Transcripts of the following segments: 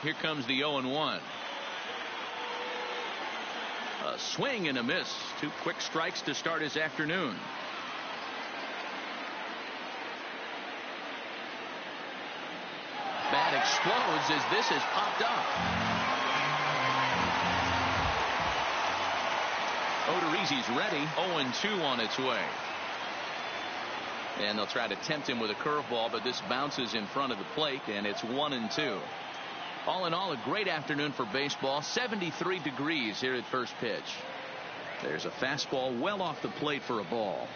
Here comes the 0-1. A swing and a miss. 2 quick strikes to start his afternoon. Bat explodes as this has popped up. Odorizzi's ready. 0-2 on its way. And they'll try to tempt him with a curveball, but this bounces in front of the plate, and it's 1-2. All in all, a great afternoon for baseball. 73 degrees here at first pitch. There's a fastball well off the plate for a ball.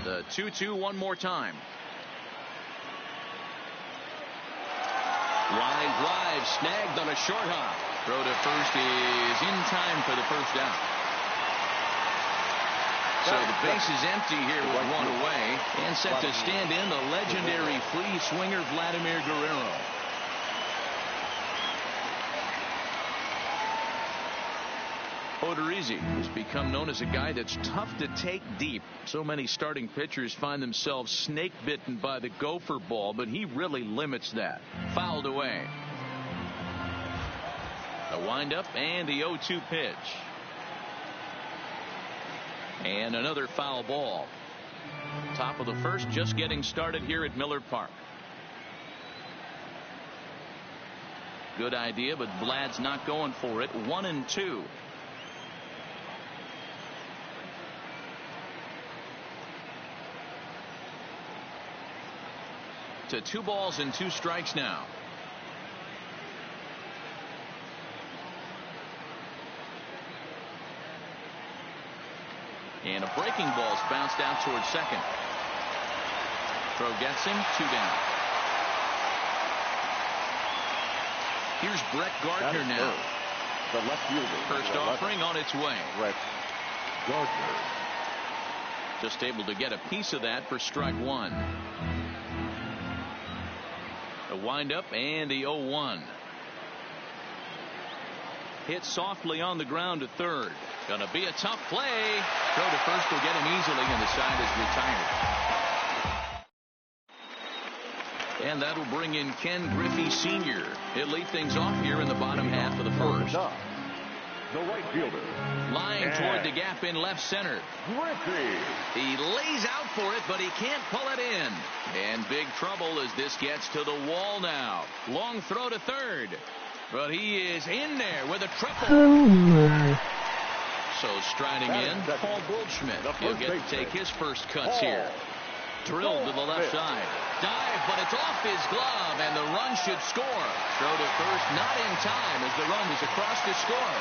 The 2-2 one more time. Line drive snagged on a short hop. Throw to first is in time for the first out. So the base is empty here with one away, and set to stand in the legendary free swinger Vladimir Guerrero. Odorizzi has become known as a guy that's tough to take deep. So many starting pitchers find themselves snake bitten by the gopher ball, but he really limits that. Fouled away. The windup and the 0-2 pitch. And another foul ball. Top of the first, just getting started here at Miller Park. Good idea, but Vlad's not going for it. 1-2. To 2 balls and 2 strikes now. And a breaking ball's bounced out towards second. Throw gets him. 2 down. Here's Brett Gardner now. The left fielder. First offering on its way. Brett Gardner. Just able to get a piece of that for strike 1. The windup and the 0-1. Hit softly on the ground to third. Gonna be a tough play. Throw to first will get him easily, and the side is retired. And that'll bring in Ken Griffey Sr. He'll lead things off here in the bottom half of the first. The right fielder. Lying toward the gap in left center. Griffey. He lays out for it, but he can't pull it in. And big trouble as this gets to the wall now. Long throw to third. But he is in there with a triple. So striding in, Paul Goldschmidt. He'll get to take his first cuts here. Drilled to the left side. Dive, but it's off his glove, and the run should score. Throw to first, not in time, as the run is across to score.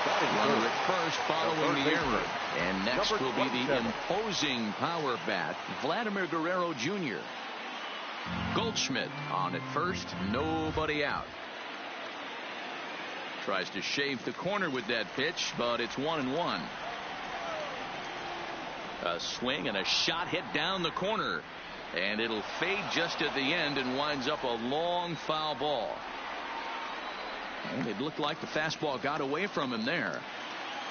Runner at first following the error. And next will be the imposing power bat, Vladimir Guerrero Jr. Goldschmidt on at first, nobody out. Tries to shave the corner with that pitch, but it's 1-1. A swing and a shot hit down the corner, and it'll fade just at the end and winds up a long foul ball. And it looked like the fastball got away from him there.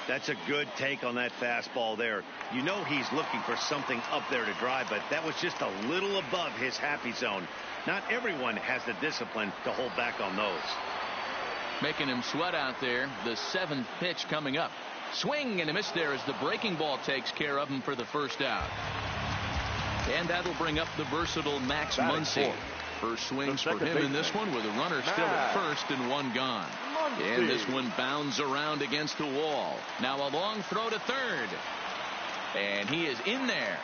That's a good take on that fastball there. You know he's looking for something up there to drive, but that was just a little above his happy zone. Not everyone has the discipline to hold back on those. Making him sweat out there. The 7th pitch coming up. Swing and a miss there as the breaking ball takes care of him for the first out. And that'll bring up the versatile Max Muncy. First swings for him in this one with a runner still at first and 1 gone. And this one bounds around against the wall. Now a long throw to third. And he is in there.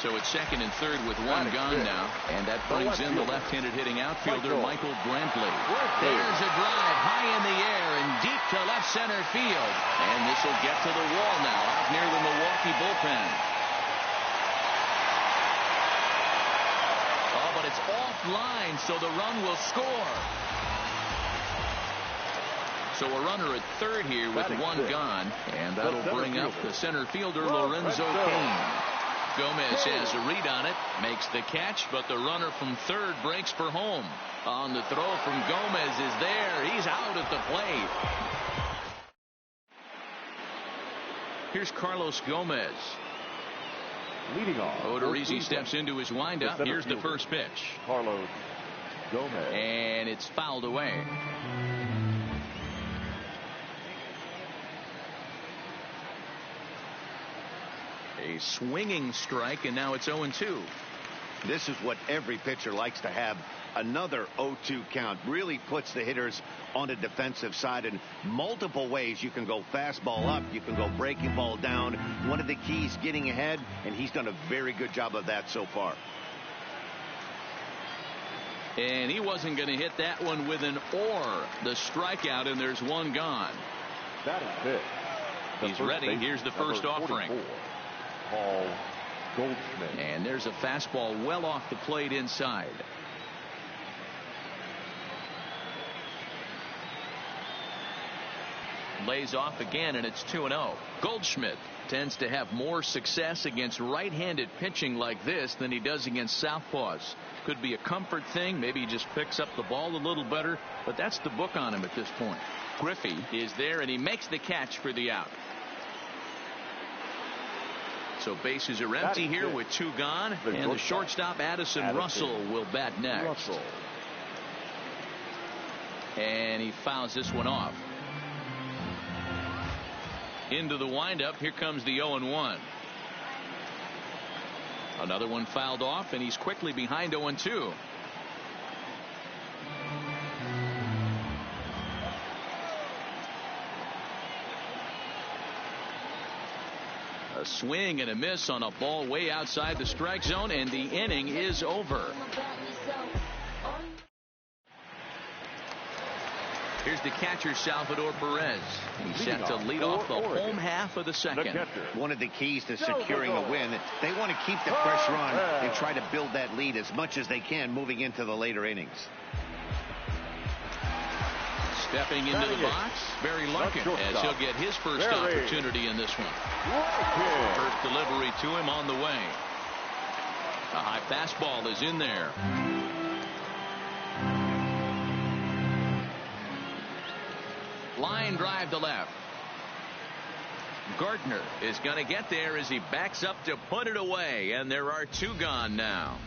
So it's second and third with 1 gone now. And that brings in the left-handed hitting outfielder Michael Brantley. There's a drive high in the air and deep to left center field. And this will get to the wall now out near the Milwaukee bullpen. Oh, but it's offline, so the run will score. So a runner at third here with 1 gone. And that'll bring up the center fielder Lorenzo Cain. Gomez has a read on it, makes the catch, but the runner from third breaks for home. On the throw from Gomez is there. He's out at the plate. Here's Carlos Gomez. Leading off. Odorizzi steps into his windup. Here's the first pitch. Carlos Gomez. And it's fouled away. A swinging strike, and now it's 0-2. This is what every pitcher likes to have. Another 0-2 count really puts the hitters on the defensive side in multiple ways. You can go fastball up, you can go breaking ball down. One of the keys, getting ahead, and he's done a very good job of that so far. And he wasn't going to hit that one with an or. The strikeout, and there's one gone. That is it. He's ready. Here's the first offering. Paul Goldschmidt. And there's a fastball well off the plate inside. Lays off again, and it's 2-0. Goldschmidt tends to have more success against right-handed pitching like this than he does against southpaws. Could be a comfort thing. Maybe he just picks up the ball a little better, but that's the book on him at this point. Griffey is there, and he makes the catch for the out. So bases are empty here with two gone, and the shortstop Addison Russell will bat next. And he fouls this one off. Into the windup. Here comes the 0-1. Another one fouled off, and he's quickly behind 0-2. A swing and a miss on a ball way outside the strike zone, and the inning is over. Here's the catcher, Salvador Perez. He's set to lead off the home half of the second. One of the keys to securing a win, they want to keep the pressure on and try to build that lead as much as they can moving into the later innings. Stepping into the box, Barry Larkin, as he'll get his first opportunity in this one. First delivery to him on the way. A high fastball is in there. Line drive to left. Gardner is going to get there as he backs up to put it away, and there are two gone now.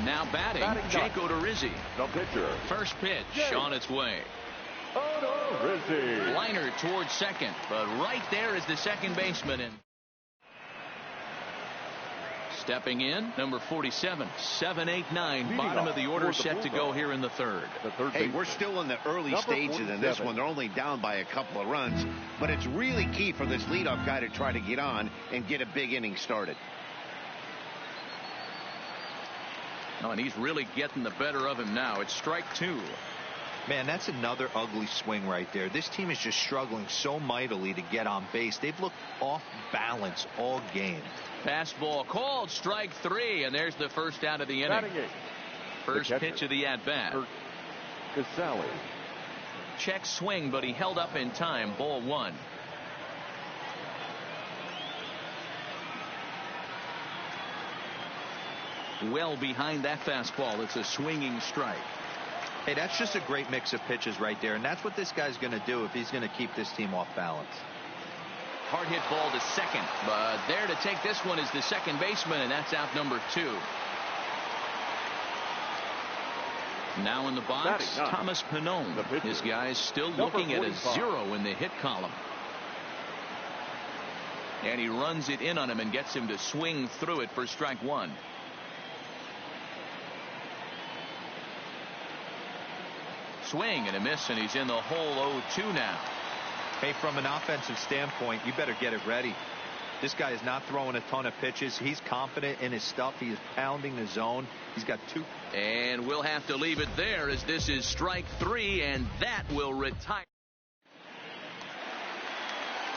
Now batting Jake Odorizzi. The pitcher. First pitch on its way. Odorizzi. Liner towards second, but right there is the second baseman. And stepping in, number 47, 7-8-9, bottom of the order, set to go here in the third. Hey, we're still in the early stages in this one. They're only down by a couple of runs, but it's really key for this leadoff guy to try to get on and get a big inning started. Oh, and he's really getting the better of him now. It's strike two. Man, that's another ugly swing right there. This team is just struggling so mightily to get on base. They've looked off balance all game. Fastball called, strike three, and there's the first out of the inning. First pitch of the at-bat. Casali. Check swing, but he held up in time. Ball one. Well behind that fastball. It's a swinging strike. Hey, that's just a great mix of pitches right there, and that's what this guy's going to do if he's going to keep this team off balance. Hard hit ball to second, but there to take this one is the second baseman, and that's out number two. Now in the box, Thomas Pannone. His guy's still looking at a 0 in the hit column. And he runs it in on him and gets him to swing through it for strike one. Swing and a miss, and he's in the hole 0-2 now. Hey, from an offensive standpoint, you better get it ready. This guy is not throwing a ton of pitches. He's confident in his stuff. He is pounding the zone. He's got two. And we'll have to leave it there as this is strike three, and that will retire.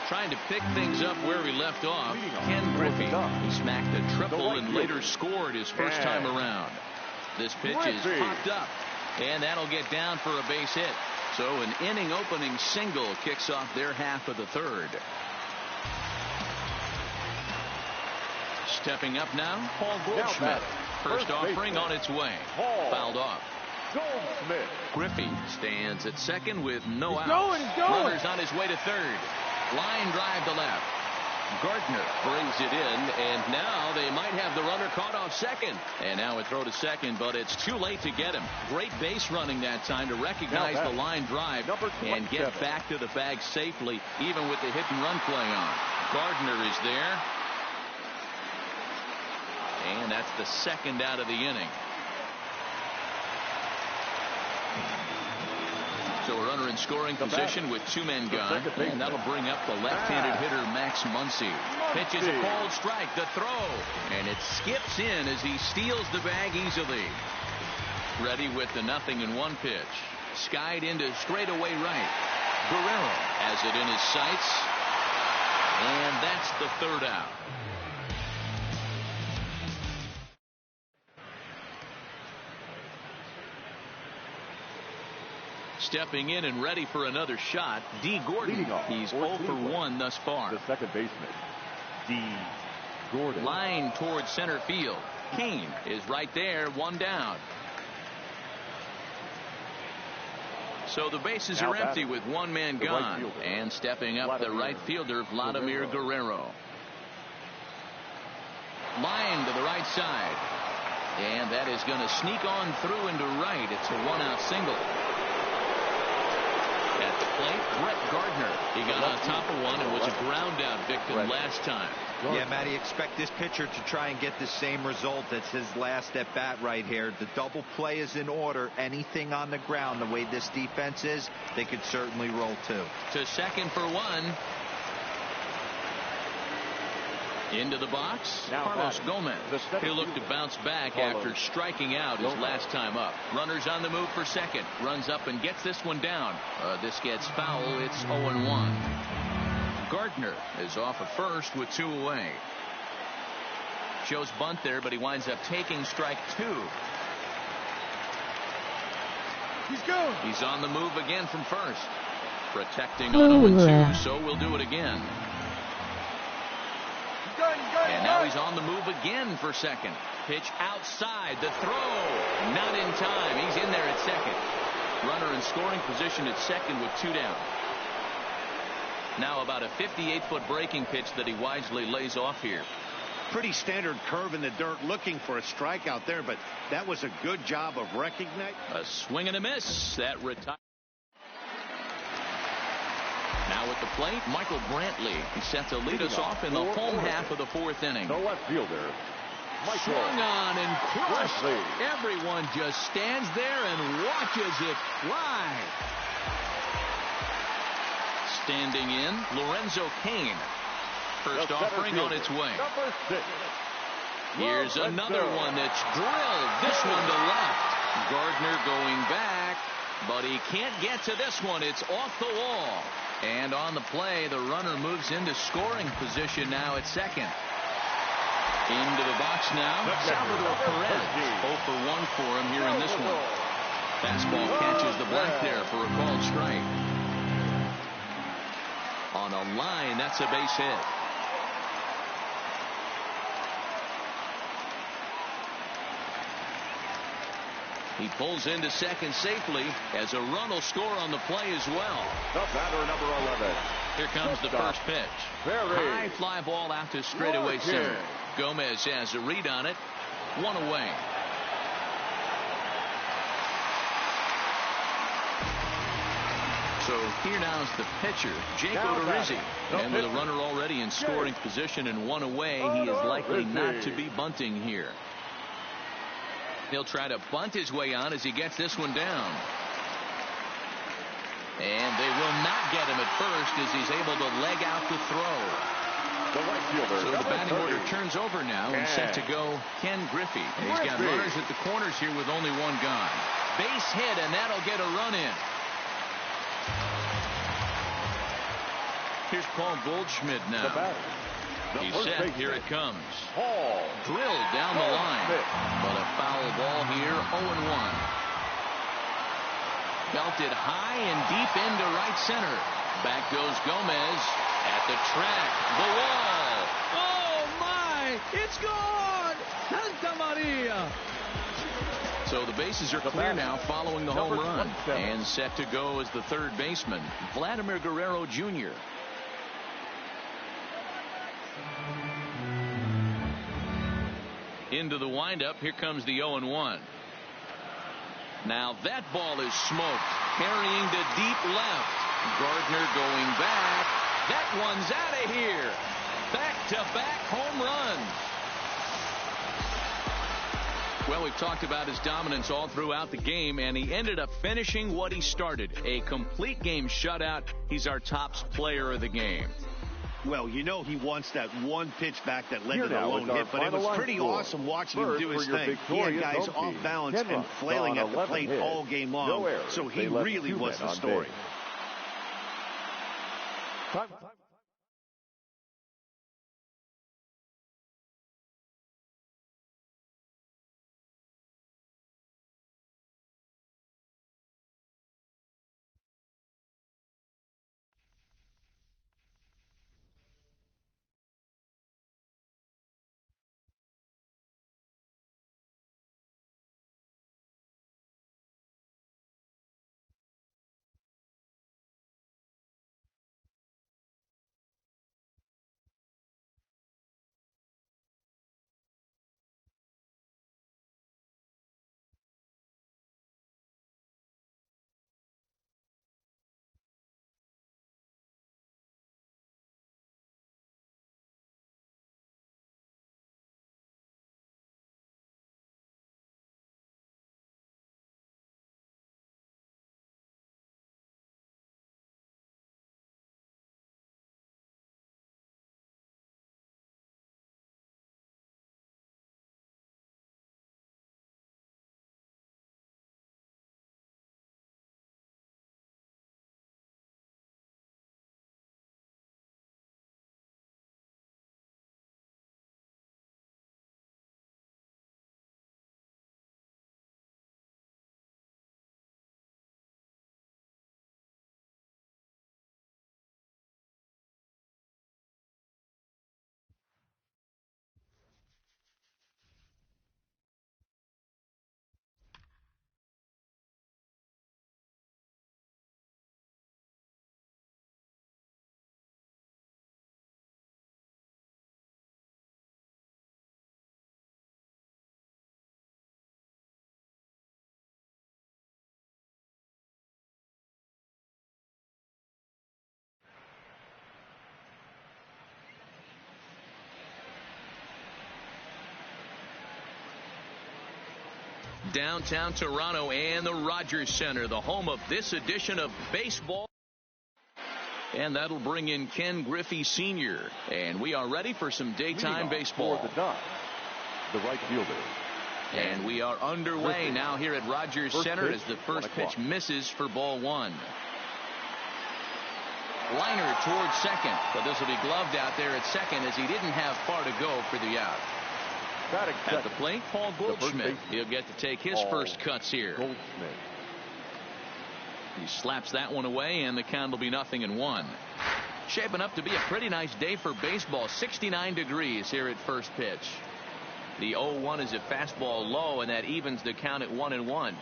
Trying to pick things up where we left off, Ken Griffey. He smacked a triple and later scored his first time around. This pitch is popped up, and that'll get down for a base hit. So an inning opening single kicks off their half of the third. Stepping up now, Paul Goldschmidt. First offering on its way. Fouled off. Goldschmidt. Griffey stands at second with no outs. He's going. Runner's on his way to third. Line drive to left. Gardner brings it in, and now they might have the runner caught off second. And now a throw to second, but it's too late to get him. Great base running that time to recognize the line drive and get back to the bag safely, even with the hit and run play on. Gardner is there. And that's the second out of the inning. So a runner in scoring position with two men gone. And that'll bring up the left-handed hitter Max Muncy. Pitches a cold strike. The throw. And it skips in as he steals the bag easily. Ready with the 0-1 pitch. Skied into straightaway right. Guerrero has it in his sights. And that's the third out. Stepping in and ready for another shot, D. Gordon. He's 0 for 1 thus far. The second baseman, D. Gordon. Line towards center field. Kane is right there, one down. So the bases are empty with one man gone. And stepping up the right fielder, Vladimir Guerrero. Line to the right side. And that is going to sneak on through into right. It's a one-out single. At the plate, Brett Gardner. He got on top of one and was a ground out victim last time. Yeah, Matty, expect this pitcher to try and get the same result. That's his last at bat right here. The double play is in order. Anything on the ground, the way this defense is, they could certainly roll too. To second for one. Into the box, Carlos Gomez. He'll look to bounce back after striking out his last time up. Runners on the move for second. Runs up and gets this one down. This gets foul. It's 0-1. Gardner is off at first with two away. Shows bunt there, but he winds up taking strike two. He's on the move again from first. Protecting on 0-2, so we'll do it again. And now he's on the move again for second. Pitch outside. The throw. Not in time. He's in there at second. Runner in scoring position at second with two down. Now about a 58-foot breaking pitch that he wisely lays off here. Pretty standard curve in the dirt, looking for a strikeout there, but that was a good job of recognizing. A swing and a miss. That retires. Now at the plate, Michael Brantley. He's set to lead us off in the home half of the fourth inning. The left fielder, Michael. Swung on and crushed. Everyone just stands there and watches it fly. Standing in, Lorenzo Cain. First offering on its way. Number 6. Here's another one that's drilled. This one to left. Gardner going back, but he can't get to this one. It's off the wall. And on the play, the runner moves into scoring position now at second. Into the box now, Salvador Perez. 0 for 1 for him here in this one. Fastball catches the black there for a called strike. On a line, that's a base hit. He pulls into second safely as a run will score on the play as well. The batter, number 11. Here comes the first pitch. High fly ball out to straightaway center. Gomez has a read on it. One away. So here now is the pitcher, Jake Odorizzi. And with a runner already in scoring position and one away, he is likely not to be bunting here. He'll try to bunt his way on as he gets this one down. And they will not get him at first as he's able to leg out the throw. The right fielder. So the batting order turns over now and set to go Ken Griffey. And he's got runners at the corners here with only one gone. Base hit, and that'll get a run in. Here's Paul Goldschmidt now. He's set. Here it comes. Drilled down the line. But a foul ball here. 0-1. Belted high and deep into right center. Back goes Gomez at the track. The wall. Oh, my. way. It's gone. Santa Maria. So the bases are clear now following the home run. And set to go as the third baseman, Vladimir Guerrero Jr. Into the windup. Here comes the 0-1. Now that ball is smoked. Carrying to deep left. Gardner going back. That one's out of here. Back-to-back home runs. Well, we've talked about his dominance all throughout the game, and he ended up finishing what he started. A complete game shutout. He's our top player of the game. Well, you know he wants that one pitch back that led to the lone hit, but it was pretty awesome watching him do his thing. He had guys off balance and flailing at the plate all game long, so he really was the story. Downtown Toronto and the Rogers Center, the home of this edition of baseball. And that'll bring in Ken Griffey Sr. And we are ready for some daytime baseball. For the Ducks, the right fielder. And we are underway now here at Rogers Center as the first pitch misses for ball one. Liner towards second, but this will be gloved out there at second as he didn't have far to go for the out. At the plate, Paul Goldschmidt. He'll get to take his first cuts here. He slaps that one away, and the count will be 0-1. Shaping up to be a pretty nice day for baseball. 69 degrees here at first pitch. The 0-1 is a fastball low, and that evens the count at 1-1.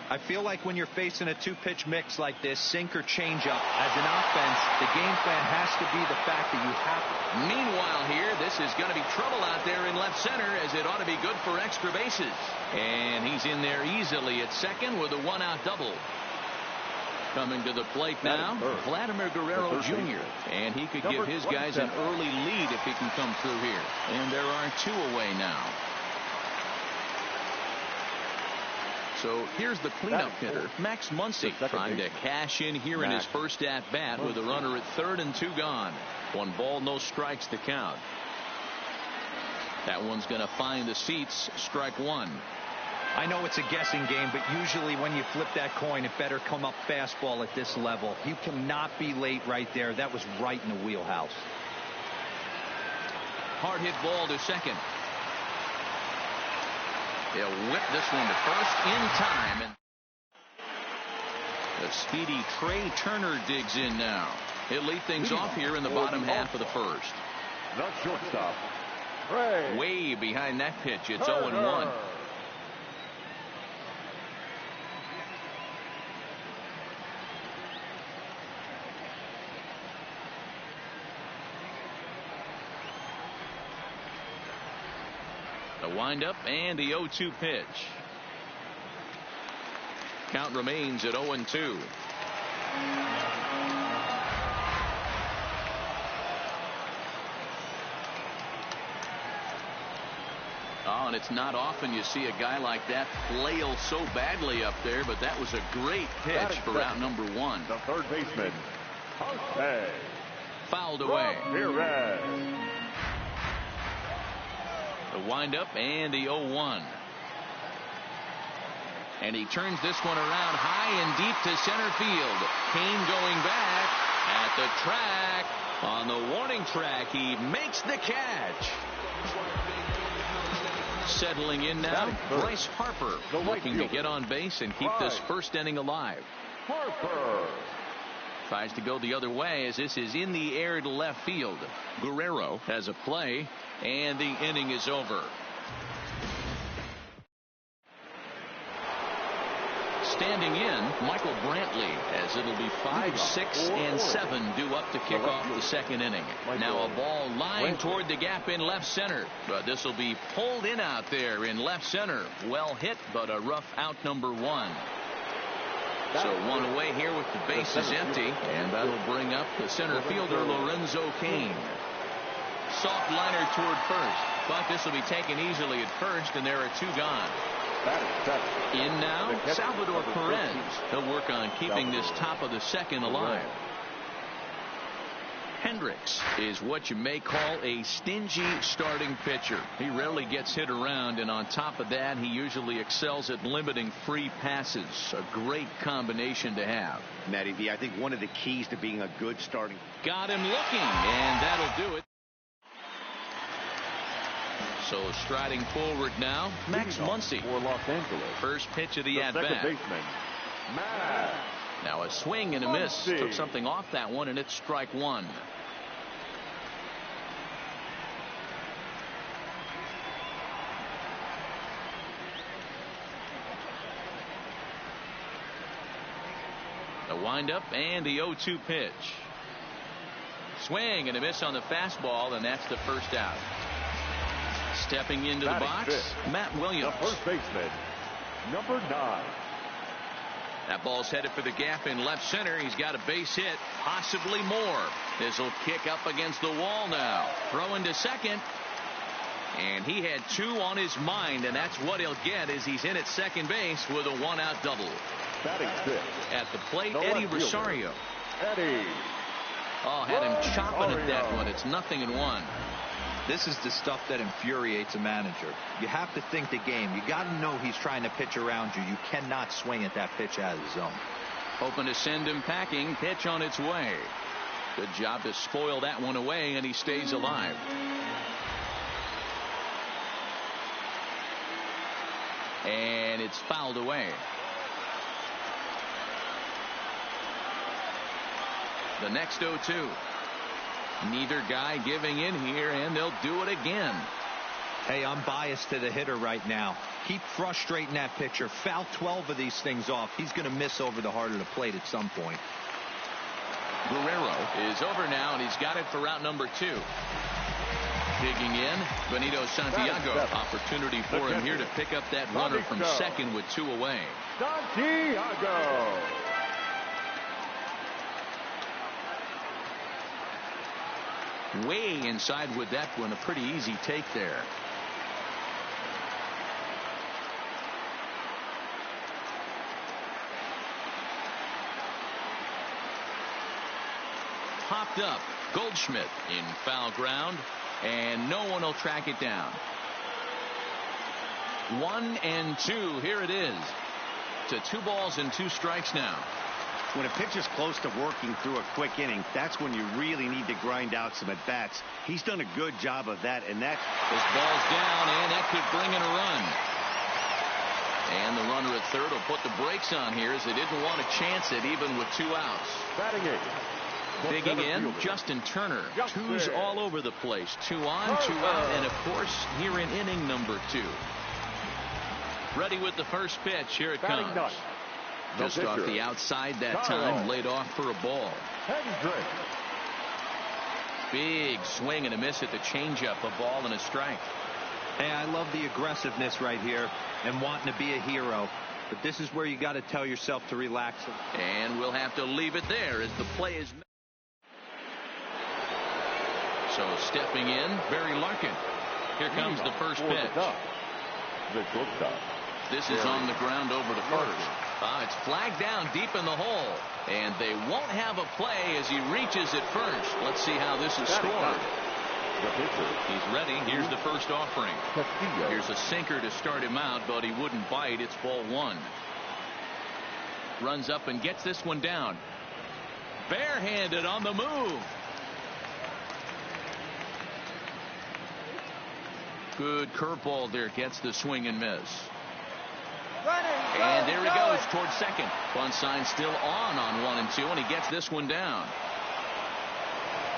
I feel like when you're facing a two-pitch mix like this, sink or changeup, as an offense, the game plan has to be the fact that you have to. Meanwhile here, this is going to be trouble out there in left center, as it ought to be good for extra bases. And he's in there easily at second with a one-out double. Coming to the plate now, Vladimir Guerrero Jr. And he could give his guys an early lead if he can come through here. And there are two away now. So here's the cleanup hitter, Max Muncy, trying to cash in here in his first at-bat with a runner at third and two gone. 1 ball, no strikes to count. That one's going to find the seats. Strike one. I know it's a guessing game, but usually when you flip that coin, it better come up fastball at this level. You cannot be late right there. That was right in the wheelhouse. Hard hit ball to second. He'll whip this one to first in time. And the speedy Trey Turner digs in now. He'll lead things off here in the bottom half of the first. The shortstop, Way behind that pitch. It's 0-1. The windup and the 0-2 pitch. Count remains at 0-2. Oh, and it's not often you see a guy like that flail so badly up there, but that was a great pitch for out number 1. The third baseman, Jose. Fouled away. Ramirez. The windup and the 0-1. And he turns this one around high and deep to center field. Cain going back at the track. On the warning track, he makes the catch. Settling in now, Bryce Harper looking to get on base and keep this first inning alive. Harper tries to go the other way as this is in the air to left field. Guerrero has a play, and the inning is over. Standing in, Michael Brantley, as it'll be 5, 6, and 7 due up to kick off the second inning. Now a ball lined toward the gap in left center, but this will be pulled in out there in left center. Well hit, but a rough out number 1. So one away here with the bases empty, and that'll bring up the center fielder Lorenzo Cain. Soft liner toward first, but this will be taken easily at first, and there are 2 gone. In now, Salvador Perez. He'll work on keeping this top of the second alive. Hendricks is what you may call a stingy starting pitcher. He rarely gets hit around, and on top of that, he usually excels at limiting free passes. A great combination to have. Matty V, I think one of the keys to being a good starting. Got him looking, and that'll do it. So striding forward now, Max Muncy. For Los Angeles. First pitch of the at-bat. Second baseman, Max. Now a swing and a miss. Took something off that one, and it's strike 1. The windup and the 0-2 pitch. Swing and a miss on the fastball, and that's the first out. Stepping into the box, Matt Williams. The first baseman, number 9. That ball's headed for the gap in left center. He's got a base hit, possibly more. This will kick up against the wall now. Throwing to second. And he had 2 on his mind, and that's what he'll get as he's in at second base with a 1-out double. Batting 5th. At the plate, Eddie Rosario. Eddie. Oh, had him chopping at that one. It's 0-1. This is the stuff that infuriates a manager. You have to think the game. You got to know he's trying to pitch around you. You cannot swing at that pitch out of the zone. Hoping to send him packing. Pitch on its way. Good job to spoil that one away, and he stays alive. And it's fouled away. The next 0-2. Neither guy giving in here, and they'll do it again. Hey, I'm biased to the hitter right now. Keep frustrating that pitcher. Foul 12 of these things off. He's going to miss over the heart of the plate at some point. Guerrero is over now, and he's got it for out number 2. Digging in, Benito Santiago. Opportunity for him here to pick up that runner from second with 2 away. Santiago. Way inside with that one. A pretty easy take there. Popped up. Goldschmidt in foul ground, and no one will track it down. 1-2. Here it is. To 2 balls and 2 strikes now. When a pitcher's close to working through a quick inning, that's when you really need to grind out some at-bats. He's done a good job of that, and that... This ball's down, and that could bring in a run. And the runner at third will put the brakes on here as they didn't want to chance it even with 2 outs. Batting 8. Digging in, Justin Turner. Twos all over the place. 2 on, 2 out, and of course, here in inning number 2. Ready with the first pitch. Here it comes. Just off the outside that time, laid off for a ball. Big swing and a miss at the changeup, a ball and a strike. Hey, I love the aggressiveness right here and wanting to be a hero. But this is where you got to tell yourself to relax. And we'll have to leave it there as the play is. So stepping in, Barry Larkin. Here comes the first pitch. This is on the ground over to first. It's flagged down deep in the hole. And they won't have a play as he reaches at first. Let's see how this is scored. He's ready. Here's the first offering. Here's a sinker to start him out, but he wouldn't bite. It's ball 1. Runs up and gets this one down. Barehanded on the move. Good curveball there. Gets the swing and miss. And there he goes towards second. Bunt sign still on 1 and 2, and he gets this one down.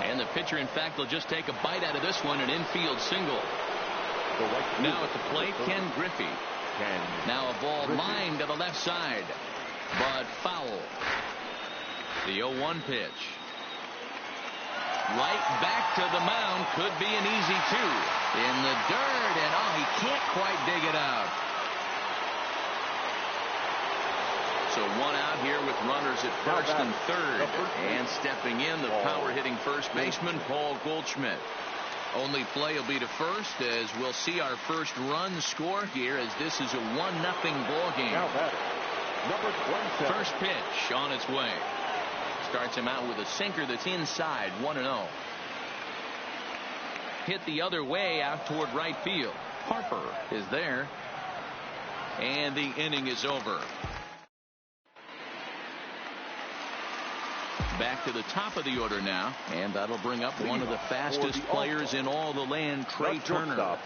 And the pitcher, in fact, will just take a bite out of this one, an infield single. Now at the plate, Ken Griffey. Now a ball lined to the left side, but foul. The 0-1 pitch. Right back to the mound. Could be an easy 2. In the dirt, and he can't quite dig it out. So 1 out here with runners at first and third. And stepping in, the power-hitting first baseman, Paul Goldschmidt. Only play will be to first as we'll see our first run score here as this is a 1-0 ball game. First pitch on its way. Starts him out with a sinker that's inside, 1-0. Hit the other way out toward right field. Harper is there. And the inning is over. Back to the top of the order now, and that'll bring up one of the fastest players in all the land, Trey Turner.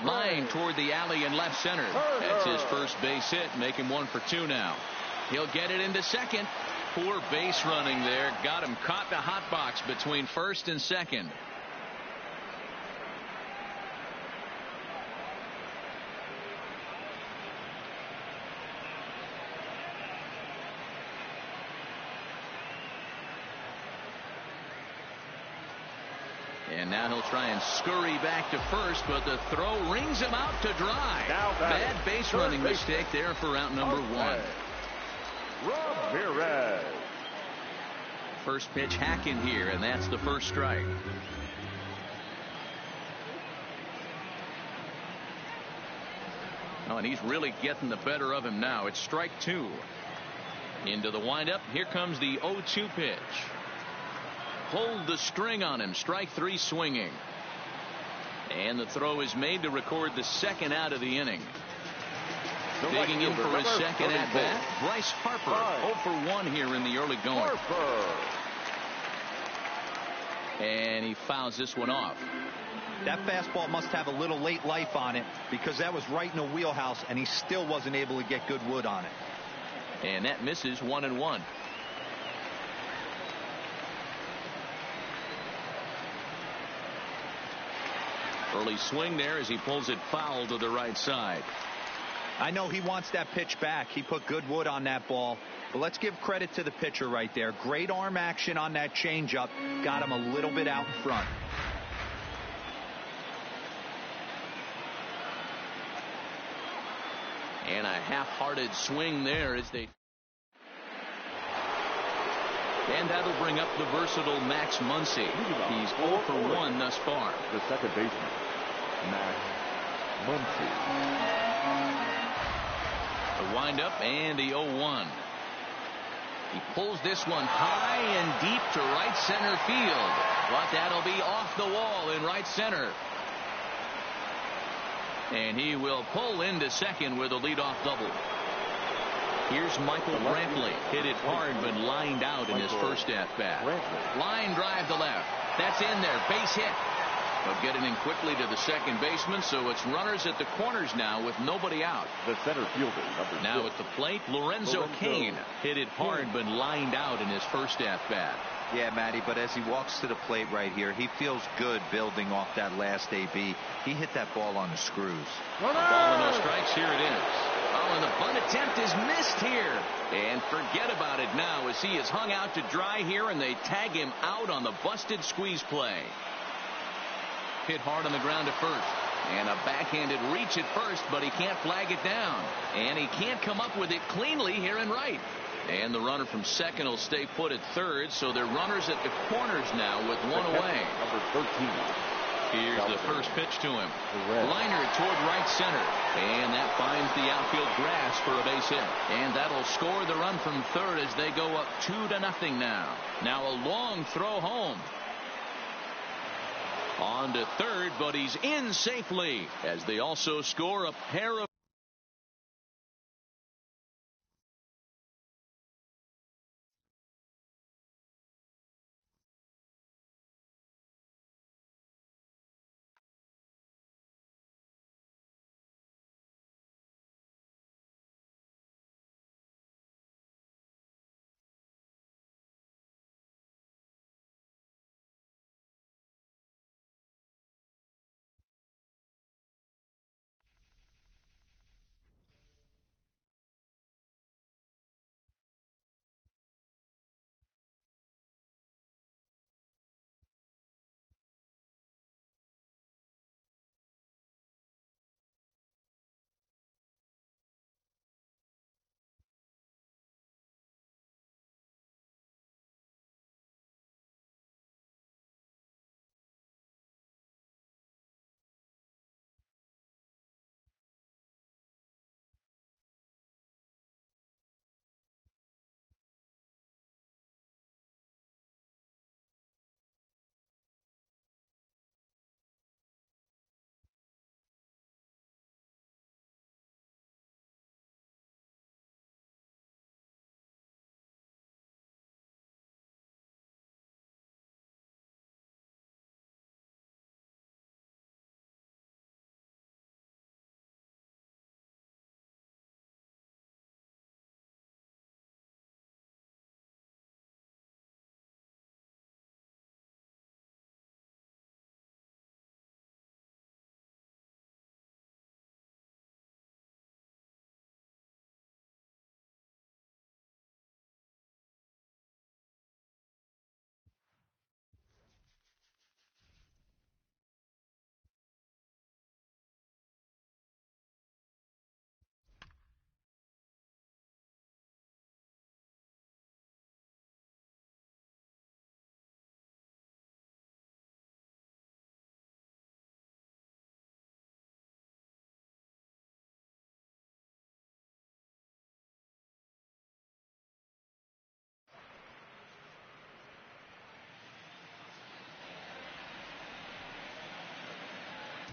Line toward the alley in left center. That's his first base hit, make him 1 for 2 now. He'll get it into second. Poor base running there. Got him caught in a hot box between first and second. And now he'll try and scurry back to first, but the throw rings him out to dry. Bad base running mistake there for out number 1. Ramirez. First pitch hacking here, and that's the first strike. Oh, and he's really getting the better of him now. It's strike 2. Into the windup. Here comes the 0-2 pitch. Pulled the string on him. Strike 3 swinging. And the throw is made to record the second out of the inning. Digging in for his second at bat, Bryce Harper. 0 for 1 here in the early going. And he fouls this one off. That fastball must have a little late life on it because that was right in the wheelhouse and he still wasn't able to get good wood on it. And that misses 1-1. Early swing there as he pulls it foul to the right side. I know he wants that pitch back. He put good wood on that ball. But let's give credit to the pitcher right there. Great arm action on that changeup. Got him a little bit out in front. And a half-hearted swing there as they. And that'll bring up the versatile Max Muncy. He's 0 for 1 thus far. The second baseman, Max Muncy. The windup and the 0-1. He pulls this one high and deep to right center field. But that'll be off the wall in right center. And he will pull into second with a leadoff double. Here's Michael Brantley. Hit it hard but lined out in his first at-bat. Line drive to left. That's in there. Base hit. They'll get it in quickly to the second baseman, so it's runners at the corners now with nobody out. The center fielder, number 6. Now at the plate, Lorenzo Cain. Hit it hard but lined out in his first at-bat. Yeah, Matty, but as he walks to the plate right here, he feels good building off that last AB. He hit that ball on the screws. Ball and no strikes. Here it is. Oh, and the bunt attempt is missed here. And forget about it now as he is hung out to dry here, and they tag him out on the busted squeeze play. Hit hard on the ground at first. And a backhanded reach at first, but he can't flag it down. And he can't come up with it cleanly here in right. And the runner from second will stay put at third, so they're runners at the corners now with one away. Number 13. Here's the first pitch to him. Liner toward right center. And that finds the outfield grass for a base hit. And that'll score the run from third as they go up 2-0 now. Now a long throw home. On to third, but he's in safely as they also score a pair of.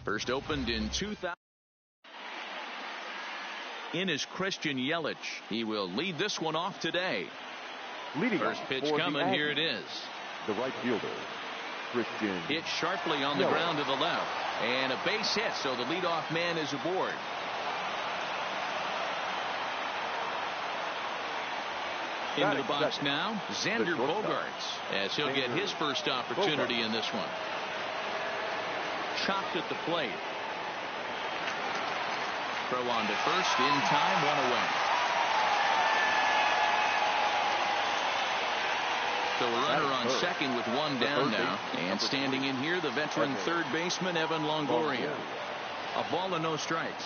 First opened in 2000. In is Christian Yelich. He will lead this one off today. Leading first pitch for coming. Here it is. The right fielder, Christian. Hit sharply on the ground to the left. And a base hit, so the leadoff man is aboard. Into the box now, Xander Bogaerts, as he'll get his first opportunity in this one. Chopped at the plate. Throw on to first, in time, one away. So a runner on second with one down now. And standing in here, the veteran third baseman, Evan Longoria. A ball and no strikes.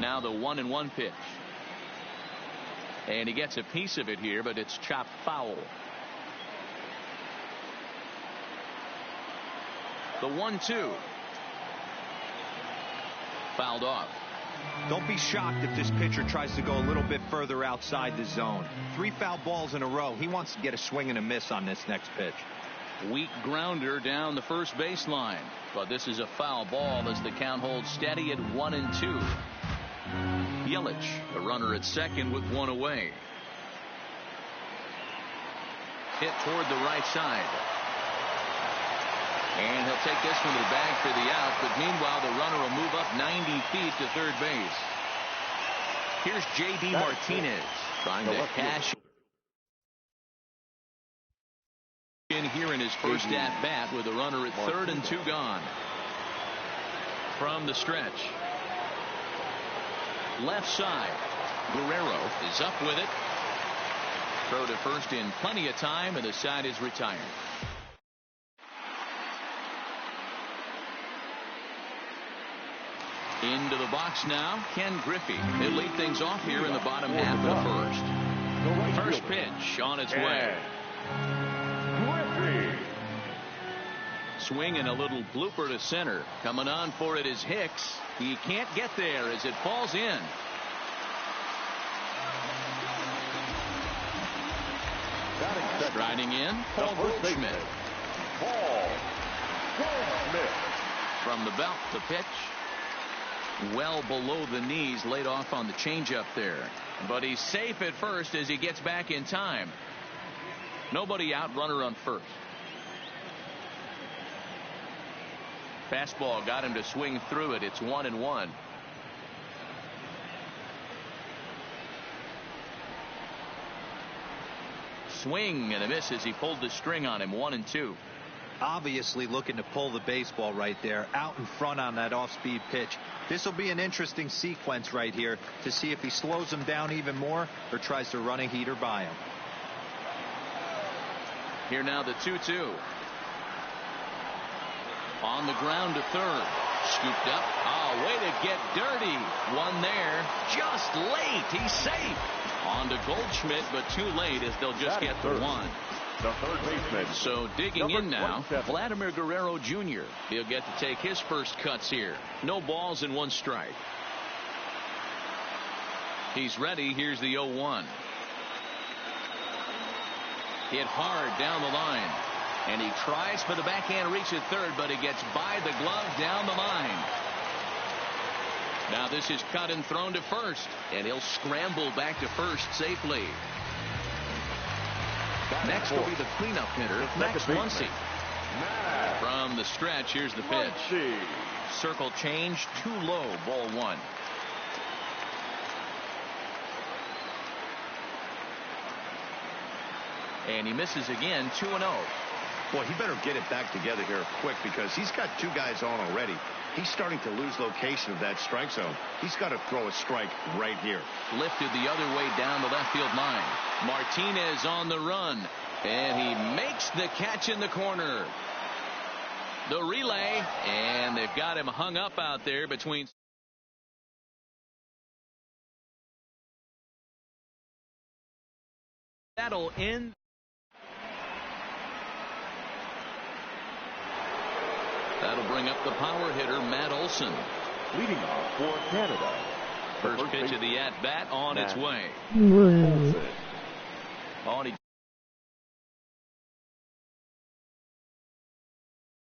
Now the 1-1 pitch. And he gets a piece of it here, but it's chopped foul. The 1-2. Fouled off. Don't be shocked if this pitcher tries to go a little bit further outside the zone. 3 foul balls in a row. He wants to get a swing and a miss on this next pitch. Weak grounder down the first baseline. But this is a foul ball as the count holds steady at 1-2. Yelich, a runner at second with one away. Hit toward the right side. And he'll take this one to the bag for the out, but meanwhile the runner will move up 90 feet to third base. Here's J.D. Martinez trying to cash in here in his first at bat with a runner at third and 2 gone. From the stretch, left side, Guerrero is up with it. Throw to first in plenty of time, and the side is retired. Into the box now, Ken Griffey. He'll lead things off here in the bottom half of the first. First pitch on its way. Swing and a little blooper to center. Coming on for it is Hicks. He can't get there as it falls in. Striding in, Paul Goldschmidt. From the belt, the pitch. Well below the knees, laid off on the changeup there. But he's safe at first as he gets back in time. Nobody out, runner on first. Fastball got him to swing through it. It's 1-1. Swing and a miss as he pulled the string on him. 1-2. Obviously looking to pull the baseball right there out in front on that off-speed pitch. This will be an interesting sequence right here to see if he slows him down even more or tries to run a heater by him. Here now the 2-2. On the ground to third. Scooped up. Oh, way to get dirty. One there. Just late. He's safe. On to Goldschmidt, but too late as they'll just get the one. The third baseman. So digging in now, Vladimir Guerrero Jr. He'll get to take his first cuts here. No balls and 1 strike. He's ready. Here's the 0-1. Hit hard down the line. And he tries for the backhand reach at third, but he gets by the glove down the line. Now this is cut and thrown to first, and he'll scramble back to first safely. Next will be the cleanup hitter, Max Muncy. From the stretch, here's the pitch. Circle change, too low, ball 1. And he misses again, 2-0. Boy, he better get it back together here quick because he's got 2 guys on already. He's starting to lose location of that strike zone. He's got to throw a strike right here. Lifted the other way down the left field line. Martinez on the run. And he makes the catch in the corner. The relay. And they've got him hung up out there between. That'll end. That'll bring up the power hitter, Matt Olson. Leading off for Canada. First pitch of the at-bat on its way.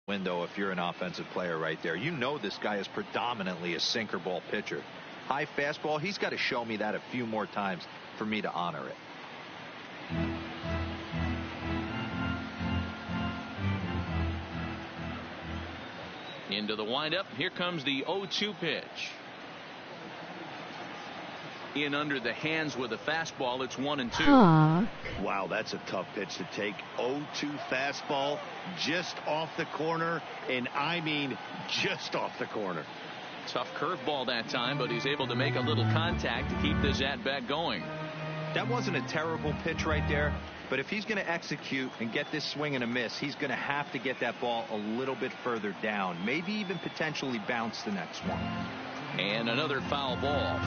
Window if you're an offensive player right there. You know this guy is predominantly a sinker ball pitcher. High fastball, he's got to show me that a few more times for me to honor it. Into the windup. Here comes the 0-2 pitch. In under the hands with a fastball. It's 1-2. Wow, that's a tough pitch to take. 0-2 fastball just off the corner, and I mean just off the corner. Tough curveball that time, but he's able to make a little contact to keep this at-bat going. That wasn't a terrible pitch right there, but if he's going to execute and get this swing and a miss, he's going to have to get that ball a little bit further down, maybe even potentially bounce the next one. And another foul ball.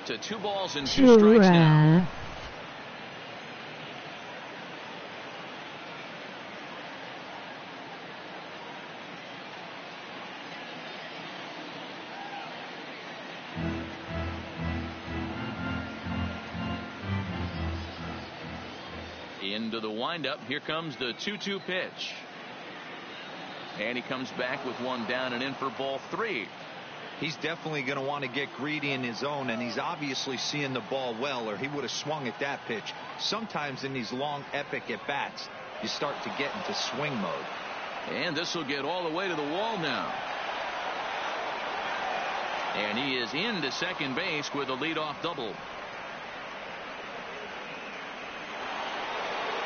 To 2 balls and 2 strikes now. Into the windup. Here comes the 2-2 pitch. And he comes back with one down and in for ball 3. He's definitely going to want to get greedy in his zone, and he's obviously seeing the ball well, or he would have swung at that pitch. Sometimes in these long, epic at-bats, you start to get into swing mode. And this will get all the way to the wall now. And he is into second base with a leadoff double.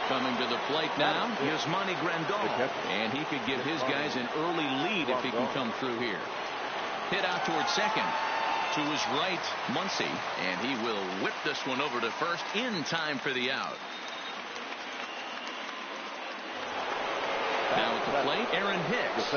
Coming to the plate now, Yasmani Grandal. And he could give his guys an early lead if he can come through here. Hit out towards second. To his right, Muncy. And he will whip this one over to first in time for the out. Now at the plate, Aaron Hicks.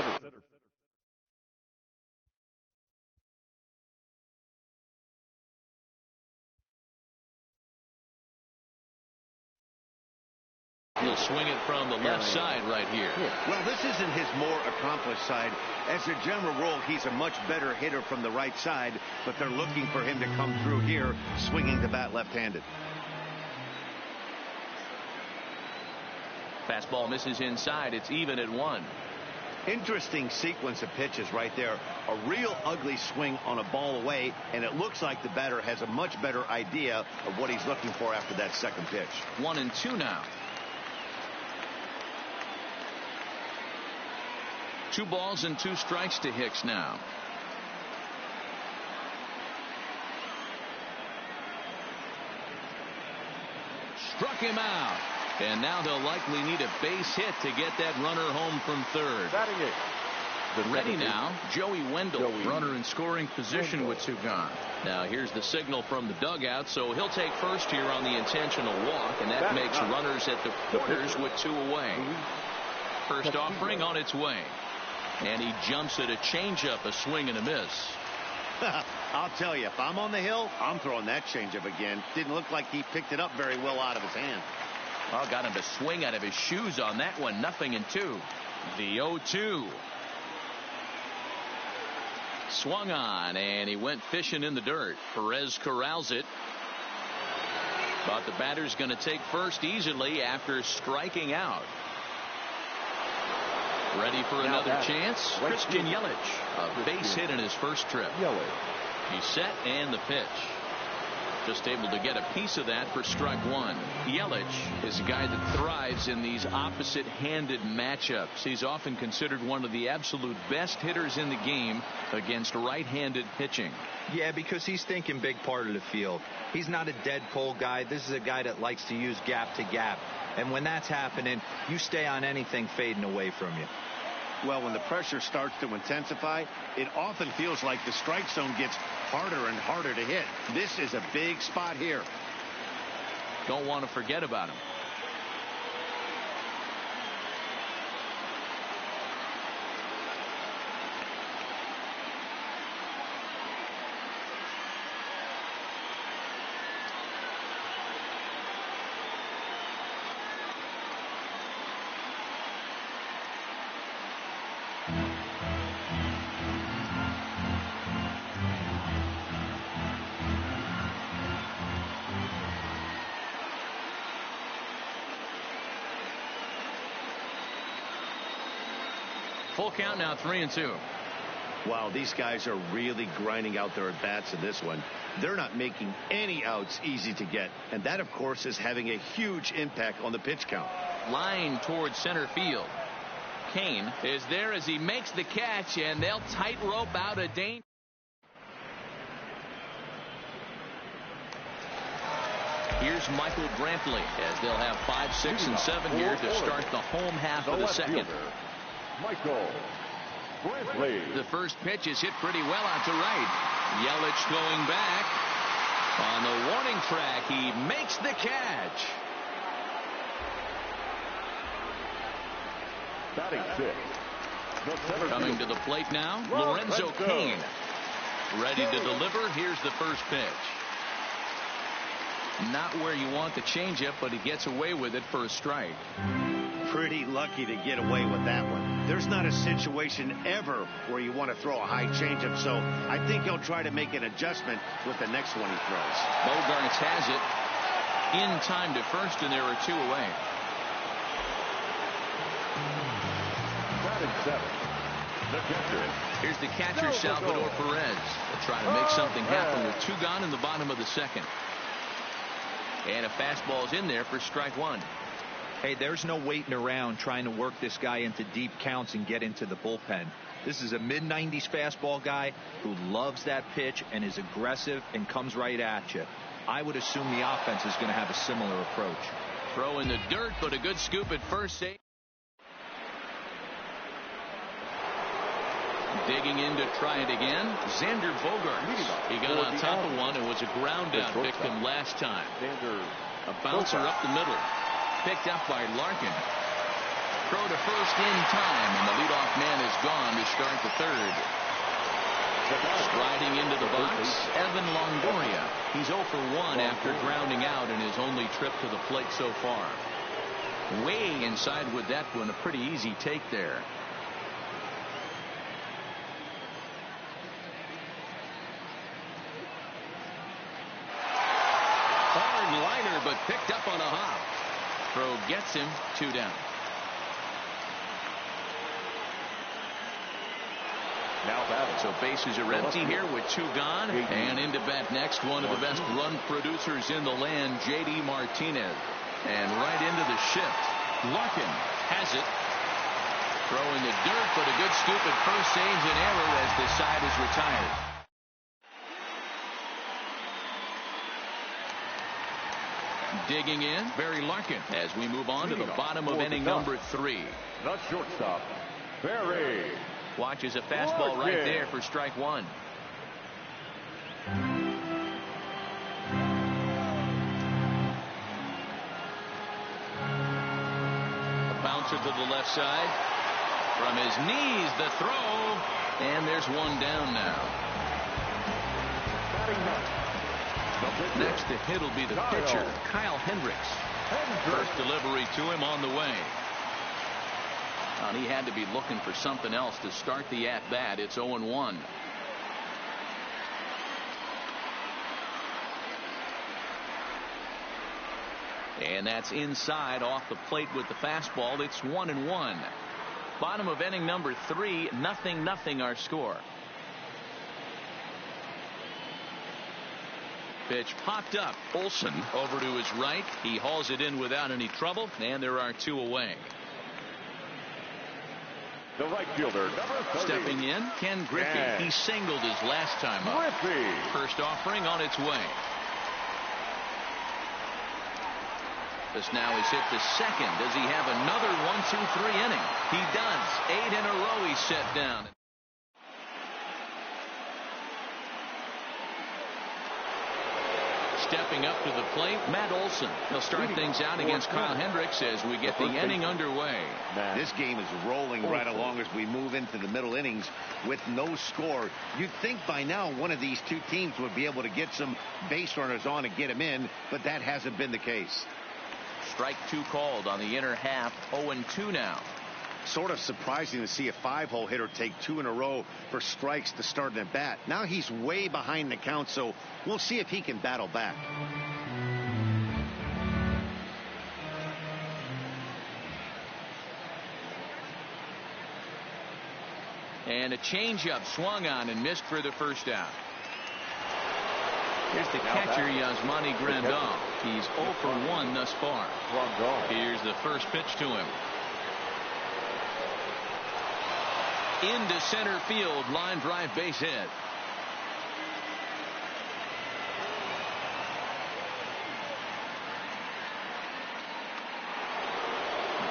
He'll swing it from the left side right here. Well, this isn't his more accomplished side. As a general rule, he's a much better hitter from the right side, but they're looking for him to come through here, swinging the bat left-handed. Fastball misses inside. It's even at 1. Interesting sequence of pitches right there. A real ugly swing on a ball away, and it looks like the batter has a much better idea of what he's looking for after that second pitch. 1-2 now. 2 balls and 2 strikes to Hicks now. Struck him out. And now they'll likely need a base hit to get that runner home from third. Ready now, Joey Wendell. Runner in scoring position with 2 gone. Now here's the signal from the dugout, so he'll take first here on the intentional walk, and that makes runners at the corners with 2 away. First offering on its way. And he jumps at a changeup, a swing and a miss. I'll tell you, if I'm on the hill, I'm throwing that changeup again. Didn't look like he picked it up very well out of his hand. Well, got him to swing out of his shoes on that one. 0-2. The 0-2. Swung on, and he went fishing in the dirt. Perez corrals it. Thought the batter's going to take first easily after striking out. Ready for another chance. Christian Yelich. A base hit in his first trip. He's set, and the pitch. Just able to get a piece of that for strike 1. Yelich is a guy that thrives in these opposite-handed matchups. He's often considered one of the absolute best hitters in the game against right-handed pitching. Yeah, because he's thinking big part of the field. He's not a dead pull guy. This is a guy that likes to use gap to gap. And when that's happening, you stay on anything fading away from you. Well, when the pressure starts to intensify, it often feels like the strike zone gets harder and harder to hit. This is a big spot here. Don't want to forget about him. Full count now, 3-2. Wow, these guys are really grinding out their at-bats in this one. They're not making any outs easy to get. And that, of course, is having a huge impact on the pitch count. Line towards center field. Kane is there as he makes the catch, and they'll tightrope out a danger. Here's Michael Brantley as they'll have 5, 6, and 7 here to start the home half of the second. Michael Brantley. The first pitch is hit pretty well out to right. Yelich going back. On the warning track, he makes the catch. Batting 6. Coming to the plate now, Lorenzo Cain. Ready to deliver. Here's the first pitch. Not where you want the changeup, but he gets away with it for a strike. Pretty lucky to get away with that one. There's not a situation ever where you want to throw a high changeup, so I think he'll try to make an adjustment with the next one he throws. Bogaerts has it in time to first, and there are 2 away. Batting 7. The catcher. Here's the catcher, Salvador Perez. They'll try to make something happen with 2 gone in the bottom of the second. And a fastball's in there for strike 1. Hey, there's no waiting around trying to work this guy into deep counts and get into the bullpen. This is a mid-90s fastball guy who loves that pitch and is aggressive and comes right at you. I would assume the offense is going to have a similar approach. Throw in the dirt, but a good scoop at first. Save. Digging in to try it again, Xander Bogaerts. He got on top of one and was a ground out victim last time. A bouncer up the middle. Picked up by Larkin. Throw to first in time, and the leadoff man is gone to start the third. Striding into the box, Evan Longoria. He's 0 for 1 after grounding out in his only trip to the plate so far. Way inside with that one, a pretty easy take there. Hard liner, but picked up on a hop. Throw gets him, 2 down. Now batting. So bases are empty here with 2 gone. And into bat next, one of the best run producers in the land, J.D. Martinez. And right into the shift. Larkin has it. Throw in the dirt, but a good scoop at first saves an error as the side is retired. Digging in, Barry Larkin, as we move on to the bottom of inning number 3. The shortstop, Barry. Watches a fastball right there for strike 1. A bouncer to the left side. From his knees, the throw. And there's 1 down now. Next to hit will be the pitcher, Kyle Hendricks. First delivery to him on the way. And he had to be looking for something else to start the at-bat. It's 0-1. And that's inside off the plate with the fastball. It's 1-1. Bottom of inning number 3, 0-0 our score. Pitch popped up. Olsen over to his right. He hauls it in without any trouble, and there are 2 away. The right fielder, number 30. Stepping in, Ken Griffey. Yeah. He singled his last time up. Griffey. First offering on its way. This now is hit to second. Does he have another 1-2-3 inning? He does. 8 in a row he's set down. Stepping up to the plate, Matt Olson. He'll start things out against Kyle Hendricks as we get the inning underway. This game is rolling right along as we move into the middle innings with no score. You'd think by now one of these 2 teams would be able to get some base runners on and get them in, but that hasn't been the case. Strike 2 called on the inner half. 0-2 now. Sort of surprising to see a 5-hole hitter take 2 in a row for strikes to start an at bat. Now he's way behind the count, so we'll see if he can battle back. And a changeup swung on and missed for the first out. Here's the catcher, Yasmani Grandal. He's 0 for 1 thus far. Here's the first pitch to him. Into center field, line drive, base hit.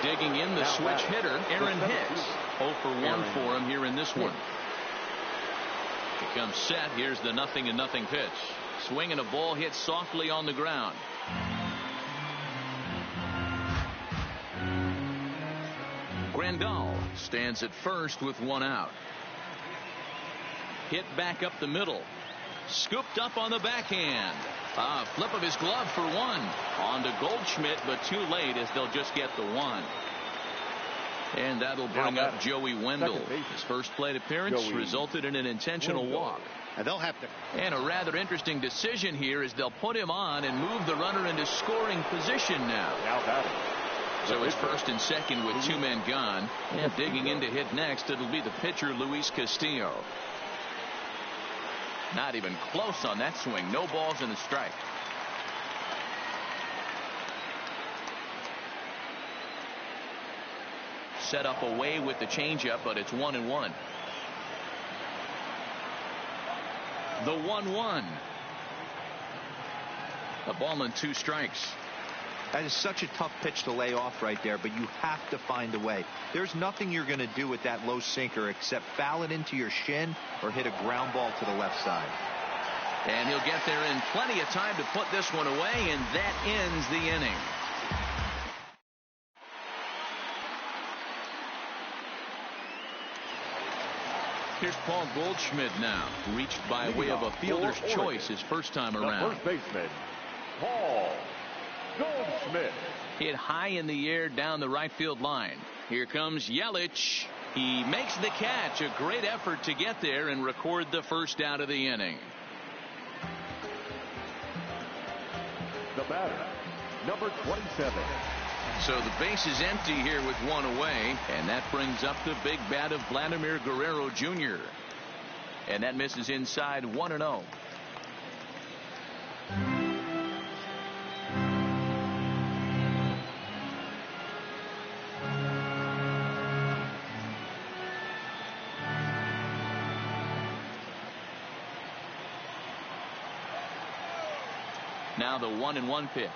Digging in, the switch hitter, Aaron Hicks. 0 for 1 for him here in this one. He comes set. Here's the 0-0 pitch. Swinging a ball hit softly on the ground. Grandal stands at first with 1 out. Hit back up the middle. Scooped up on the backhand. Flip of his glove for 1. On to Goldschmidt, but too late as they'll just get the 1. And that'll bring up Joey Wendell. His first plate appearance resulted in an intentional walk. And they'll have to. And a rather interesting decision here is they'll put him on and move the runner into scoring position now. So it's first and second with 2 men gone. And digging in to hit next, it'll be the pitcher, Luis Castillo. Not even close on that swing. No balls and a strike. Set up away with the changeup, but it's 1-1. The 1-1. A ball and 2 strikes. That is such a tough pitch to lay off right there, but you have to find a way. There's nothing you're going to do with that low sinker except foul it into your shin or hit a ground ball to the left side. And he'll get there in plenty of time to put this one away, and that ends the inning. Here's Paul Goldschmidt now, reached by way of a fielder's choice his first time around. First baseman, Paul Goldschmidt. Hit high in the air down the right field line. Here comes Yelich. He makes the catch. A great effort to get there and record the first out of the inning. The batter, number 27. So the base is empty here with 1 away, and that brings up the big bat of Vladimir Guerrero Jr. And that misses inside, 1-0. Now the 1-1 pitch.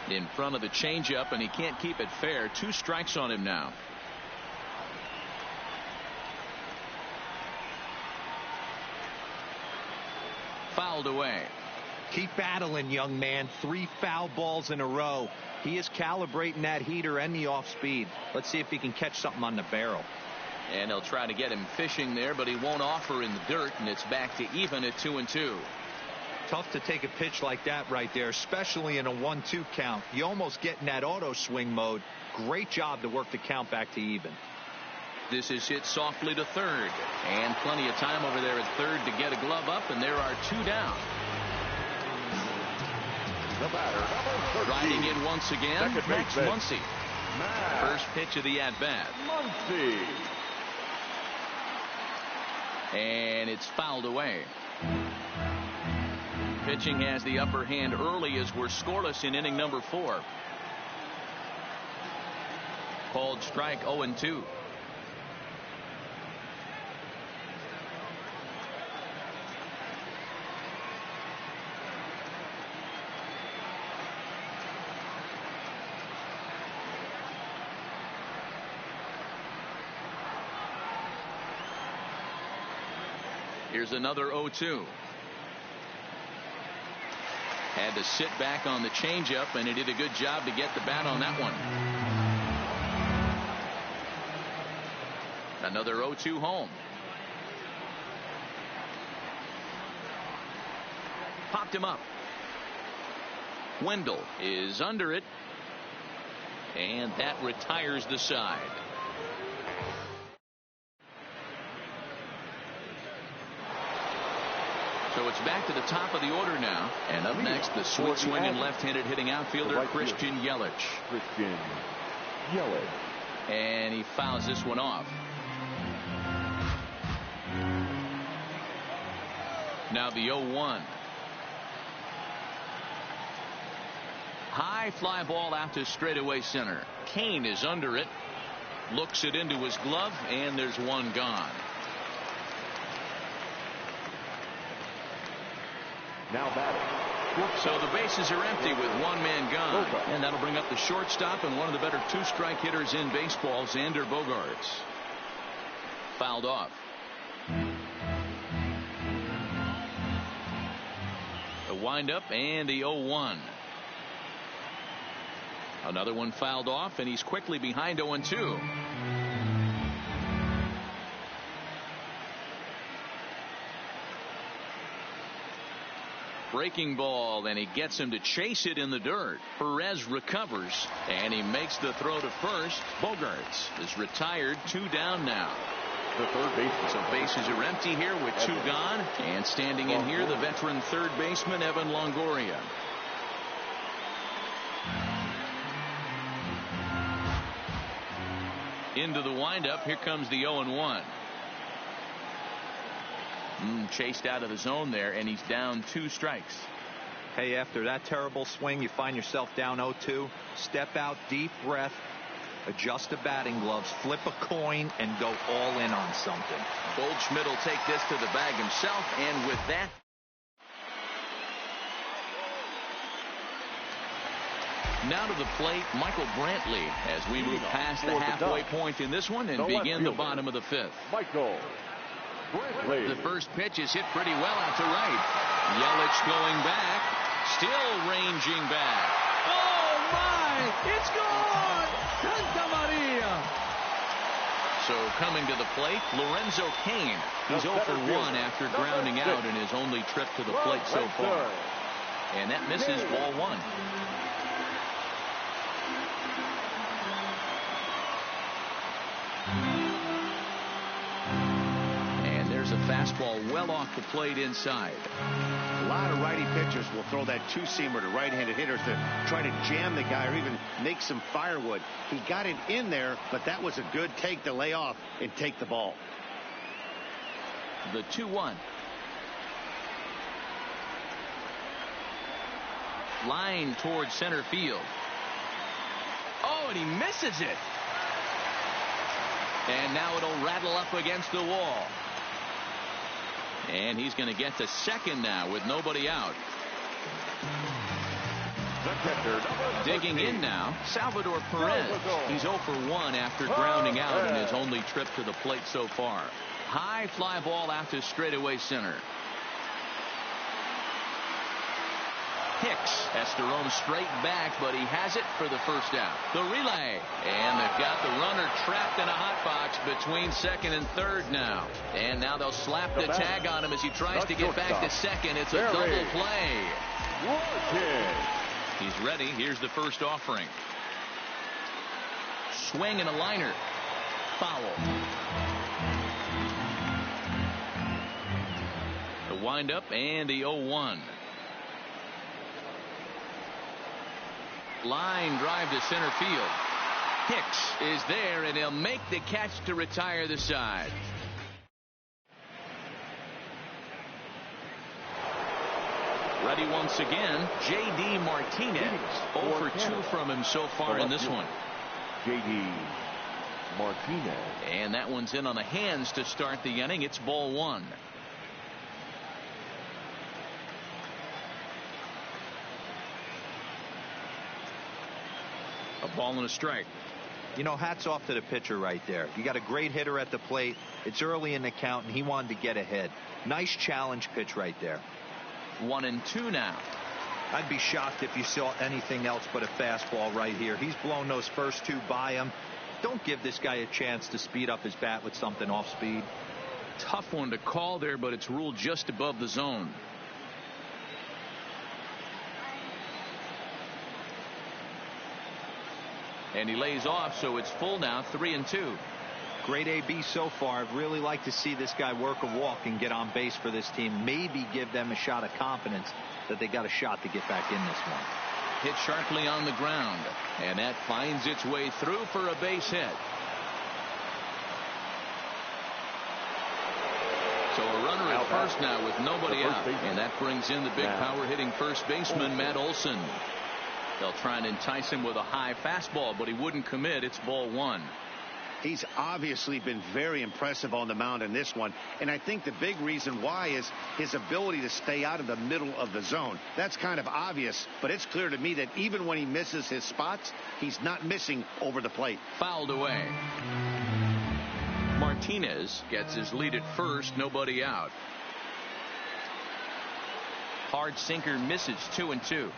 In front of the changeup, and he can't keep it fair. 2 strikes on him now. Fouled away. Keep battling, young man. 3 foul balls in a row. He is calibrating that heater and the off speed. Let's see if he can catch something on the barrel. And they'll try to get him fishing there, but he won't offer in the dirt, and it's back to even at 2-2. Tough to take a pitch like that right there, especially in a 1-2 count. You almost get in that auto swing mode. Great job to work the count back to even. This is hit softly to third, and plenty of time over there at third to get a glove up, and there are 2 down. The batter, number 13. Riding in once again, Second Max baseman, Muncy. Max First pitch of the at-bat. Muncy. And it's fouled away. Pitching has the upper hand early as we're scoreless in inning number 4. Called strike, 0-2. Here's another 0-2. Had to sit back on the changeup, and he did a good job to get the bat on that one. Another 0-2 home. Popped him up. Wendell is under it, and that retires the side. So it's back to the top of the order now. And up next, the sweet swinging left-handed hitting outfielder, Christian Yelich. Christian Yelich. And he fouls this one off. Now the 0-1. High fly ball out to straightaway center. Kane is under it. Looks it into his glove, and there's one gone. Now batting. So the bases are empty with 1 man gone. And that'll bring up the shortstop and one of the better 2-strike hitters in baseball, Xander Bogaerts. Fouled off. The windup and the 0-1. Another one fouled off, and he's quickly behind 0-2. Breaking ball, and he gets him to chase it in the dirt. Perez recovers, and he makes the throw to first. Bogaerts is retired. 2 down now. The third baseman. So bases are empty here with 2 gone. And standing in here, the veteran third baseman, Evan Longoria. Into the windup. Here comes the 0-1. Chased out of the zone there, and he's down 2 strikes. Hey, after that terrible swing, you find yourself down 0-2. Step out, deep breath, adjust the batting gloves, flip a coin, and go all in on something. Goldschmidt will take this to the bag himself, and with that, now to the plate, Michael Brantley, as we move past the halfway point in this one and begin the bottom of the 5th. Michael Brantley. The first pitch is hit pretty well out to right. Yelich going back, still ranging back. Oh, my! It's gone! Santa Maria! So coming to the plate, Lorenzo Cain. He's 0 for 1 after grounding out in his only trip to the plate so far. And that misses ball 1. A fastball well off the plate inside. A lot of righty pitchers will throw that 2-seamer to right-handed hitters to try to jam the guy or even make some firewood. He got it in there, but that was a good take to lay off and take the ball. The 2-1. Line towards center field. Oh, and he misses it. And now it'll rattle up against the wall. And he's going to get to second now with nobody out. Digging in now, Salvador Perez. He's 0 for 1 after grounding out in his only trip to the plate so far. High fly ball out to straightaway center. Hicks has to roam straight back, but he has it for the first out. The relay, and they've got the runner trapped in a hot box between second and third now. And now they'll slap the tag on him as he tries to get back to second. It's a double play. He's ready. Here's the first offering. Swing and a liner. Foul. The windup and the 0-1. Line drive to center field. Hicks is there, and he'll make the catch to retire the side. Ready once again, J.D. Martinez. 0 for 2 from him so far in this one. J.D. Martinez. And that one's in on the hands to start the inning. It's ball 1. A ball and a strike. You know, hats off to the pitcher right there. You got a great hitter at the plate. It's early in the count, and he wanted to get ahead. Nice challenge pitch right there. 1-2 now. I'd be shocked if you saw anything else but a fastball right here. He's blown those first 2 by him. Don't give this guy a chance to speed up his bat with something off speed. Tough one to call there, but it's ruled just above the zone. And he lays off, so it's full now, 3-2. Great AB so far. I'd really like to see this guy work a walk and get on base for this team. Maybe give them a shot of confidence that they got a shot to get back in this one. Hit sharply on the ground, and that finds its way through for a base hit. So a runner at first now with nobody out, and that brings in the big power hitting first baseman Matt Olson. They'll try and entice him with a high fastball, but he wouldn't commit. It's ball 1. He's obviously been very impressive on the mound in this one, and I think the big reason why is his ability to stay out of the middle of the zone. That's kind of obvious, but it's clear to me that even when he misses his spots, he's not missing over the plate. Fouled away. Martinez gets his lead at first, nobody out. Hard sinker misses, 2-2.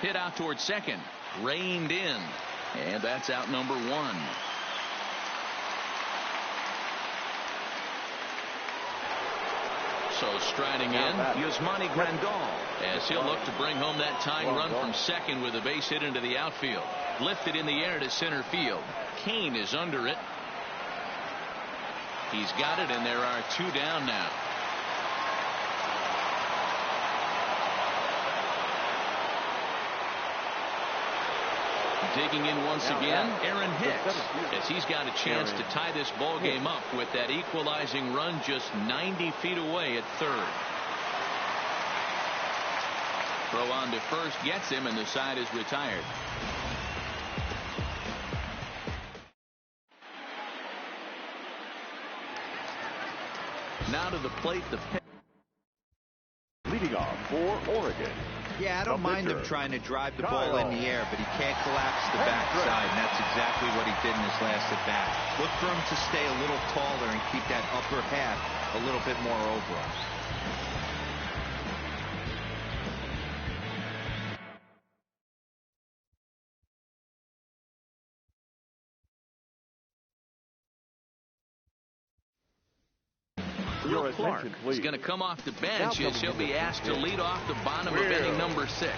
Hit out towards second, reined in, and that's out number 1. So striding in, Yasmani Grandal, as he'll look to bring home that tying run from second with a base hit into the outfield. Lifted in the air to center field. Cain is under it. He's got it, and there are 2 down now. Digging in once again, Aaron Hicks, as he's got a chance to tie this ball game up with that equalizing run just 90 feet away at third. Throw on to first gets him, and the side is retired. Now to the plate, the pitch. Leading off for Oregon. Yeah, I don't mind him trying to drive the ball in the air, but he can't collapse the backside, and that's exactly what he did in his last at bat. Look for him to stay a little taller and keep that upper half a little bit more over him. Will Clark is going to come off the bench as he'll be asked to lead off the bottom of inning number 6.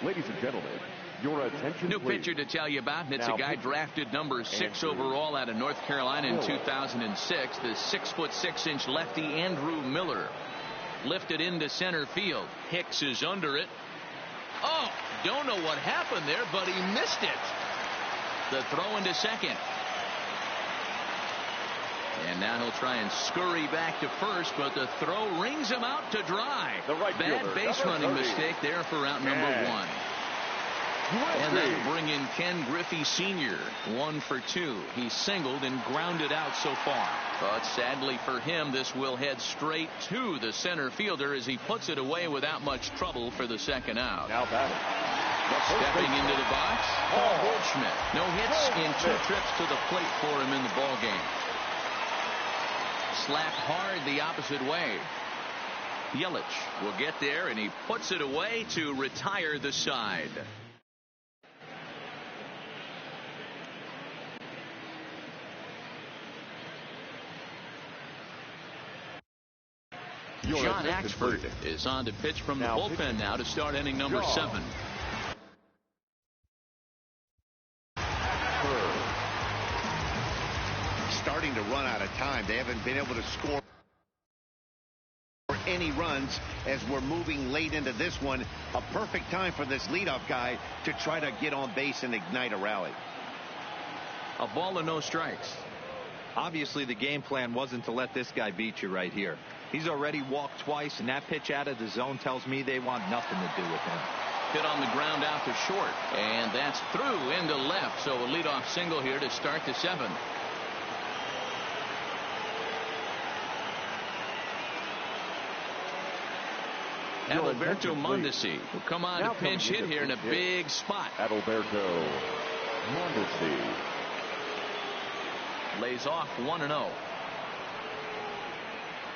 Ladies and gentlemen, your attention, New please. pitcher to tell you about, and it's a guy drafted number 6 overall out of North Carolina in 2006. The 6'6" lefty Andrew Miller. Lifted into center field. Hicks is under it. Oh, don't know what happened there, but he missed it. The throw into second. And now he'll try and scurry back to first, but the throw rings him out to dry. Bad base running mistake there for out number 1. And that'll bring in Ken Griffey Sr. 1 for 2. He singled and grounded out so far. But sadly for him, this will head straight to the center fielder as he puts it away without much trouble for the second out. Now batting. Stepping into the box, Paul Goldschmidt. No hits in 2 trips to the plate for him in the ball game. Slapped hard the opposite way. Yelich will get there, and he puts it away to retire the side. John Axford is on to pitch from the bullpen now to start inning number 7. Starting to run out of time. They haven't been able to score any runs as we're moving late into this one. A perfect time for this leadoff guy to try to get on base and ignite a rally. A ball and no strikes. Obviously, the game plan wasn't to let this guy beat you right here. He's already walked twice, and that pitch out of the zone tells me they want nothing to do with him. Hit on the ground out to short, and that's through into left. So a leadoff single here to start the 7th. Adalberto Mondesi will come on to pinch hit here in a big spot. Adalberto Mondesi lays off 1-0.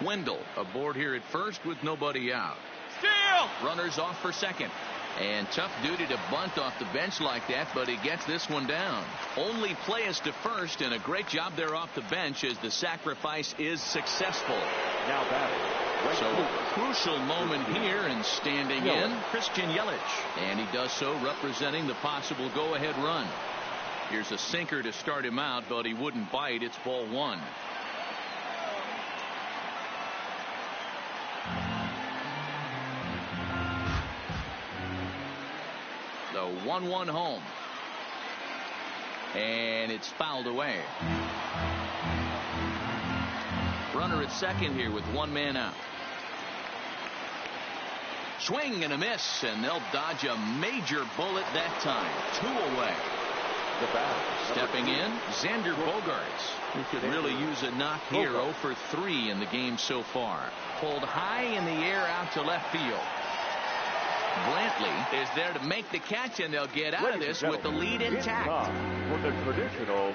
Wendell aboard here at first with nobody out. Steal! Runners off for second. And tough duty to bunt off the bench like that, but he gets this one down. Only play is to first, and a great job there off the bench as the sacrifice is successful. now batting. So a crucial moment here, and standing in Christian Yelich, and he does so representing the possible go-ahead run. Here's a sinker to start him out, but he wouldn't bite. It's ball 1. The 1-1 home, and it's fouled away. Runner at second here with one man out. Swing and a miss, and they'll dodge a major bullet that time. 2 away. Stepping in, Xander Bogaerts, who could really use a knock here. 0 for 3 in the game so far. Pulled high in the air out to left field. Brantley is there to make the catch, and they'll get out of this with the lead intact. For the traditional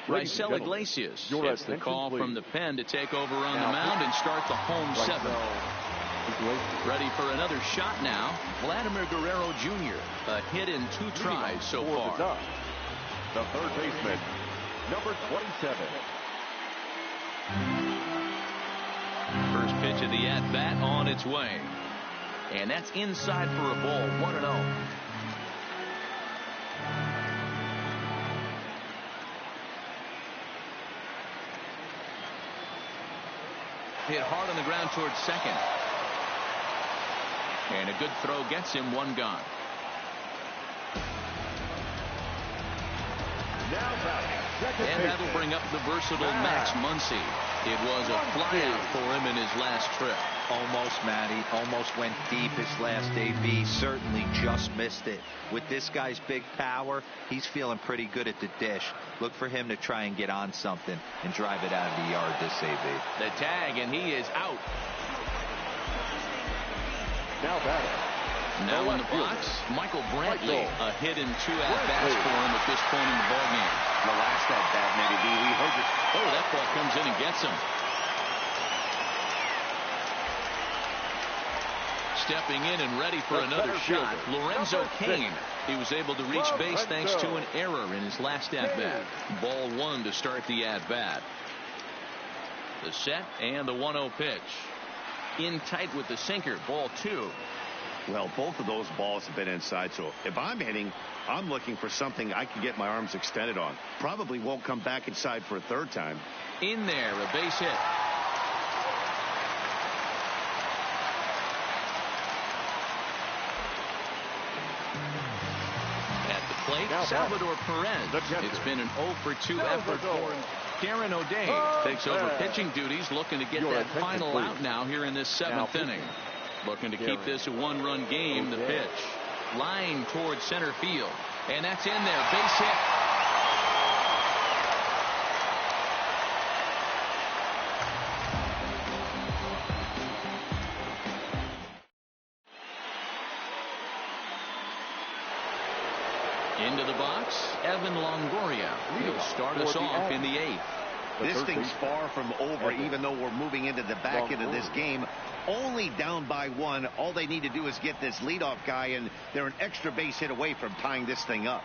Raisel Iglesias gets the call from the pen to take over on the mound and start the home seventh. Ready for another shot now. Vladimir Guerrero Jr. A hit in 2 tries so far. The third baseman, number 27. First pitch of the at-bat on its way. And that's inside for a ball. 1-0. Hit hard on the ground towards second. And a good throw gets him 1 gone. And that'll bring up the versatile Max Muncy. It was a flyout for him in his last trip. Almost, Matty. Almost went deep his last AB. Certainly just missed it. With this guy's big power, he's feeling pretty good at the dish. Look for him to try and get on something and drive it out of the yard this AB. The tag, and he is out. Now batting. Now in the box, Michael Brantley. A hit in 2 at-bats for him at this point in the ballgame. The last at-bat, maybe. We heard it. Oh, that ball comes in and gets him. Stepping in and ready for another shot, Lorenzo Cain. He was able to reach base thanks to an error in his last at-bat. Ball 1 to start the at-bat. The set and the 1-0 pitch. In tight with the sinker, ball 2. Well, both of those balls have been inside, so if I'm hitting, I'm looking for something I can get my arms extended on. Probably won't come back inside for a third time. In there, a base hit. At the plate, Salvador Perez. It's been an 0-for-2 effort for him. Darren O'Day takes over pitching duties, looking to get that final out now here in this 7th inning. Looking to keep this a 1-run game. The pitch. Line towards center field. And that's in there. Base hit. Into the box, Evan Longoria. He'll start us off in the 8th. This thing's far from over, even though we're moving into the back end of this game. Only down by 1. All they need to do is get this leadoff guy, and they're an extra base hit away from tying this thing up.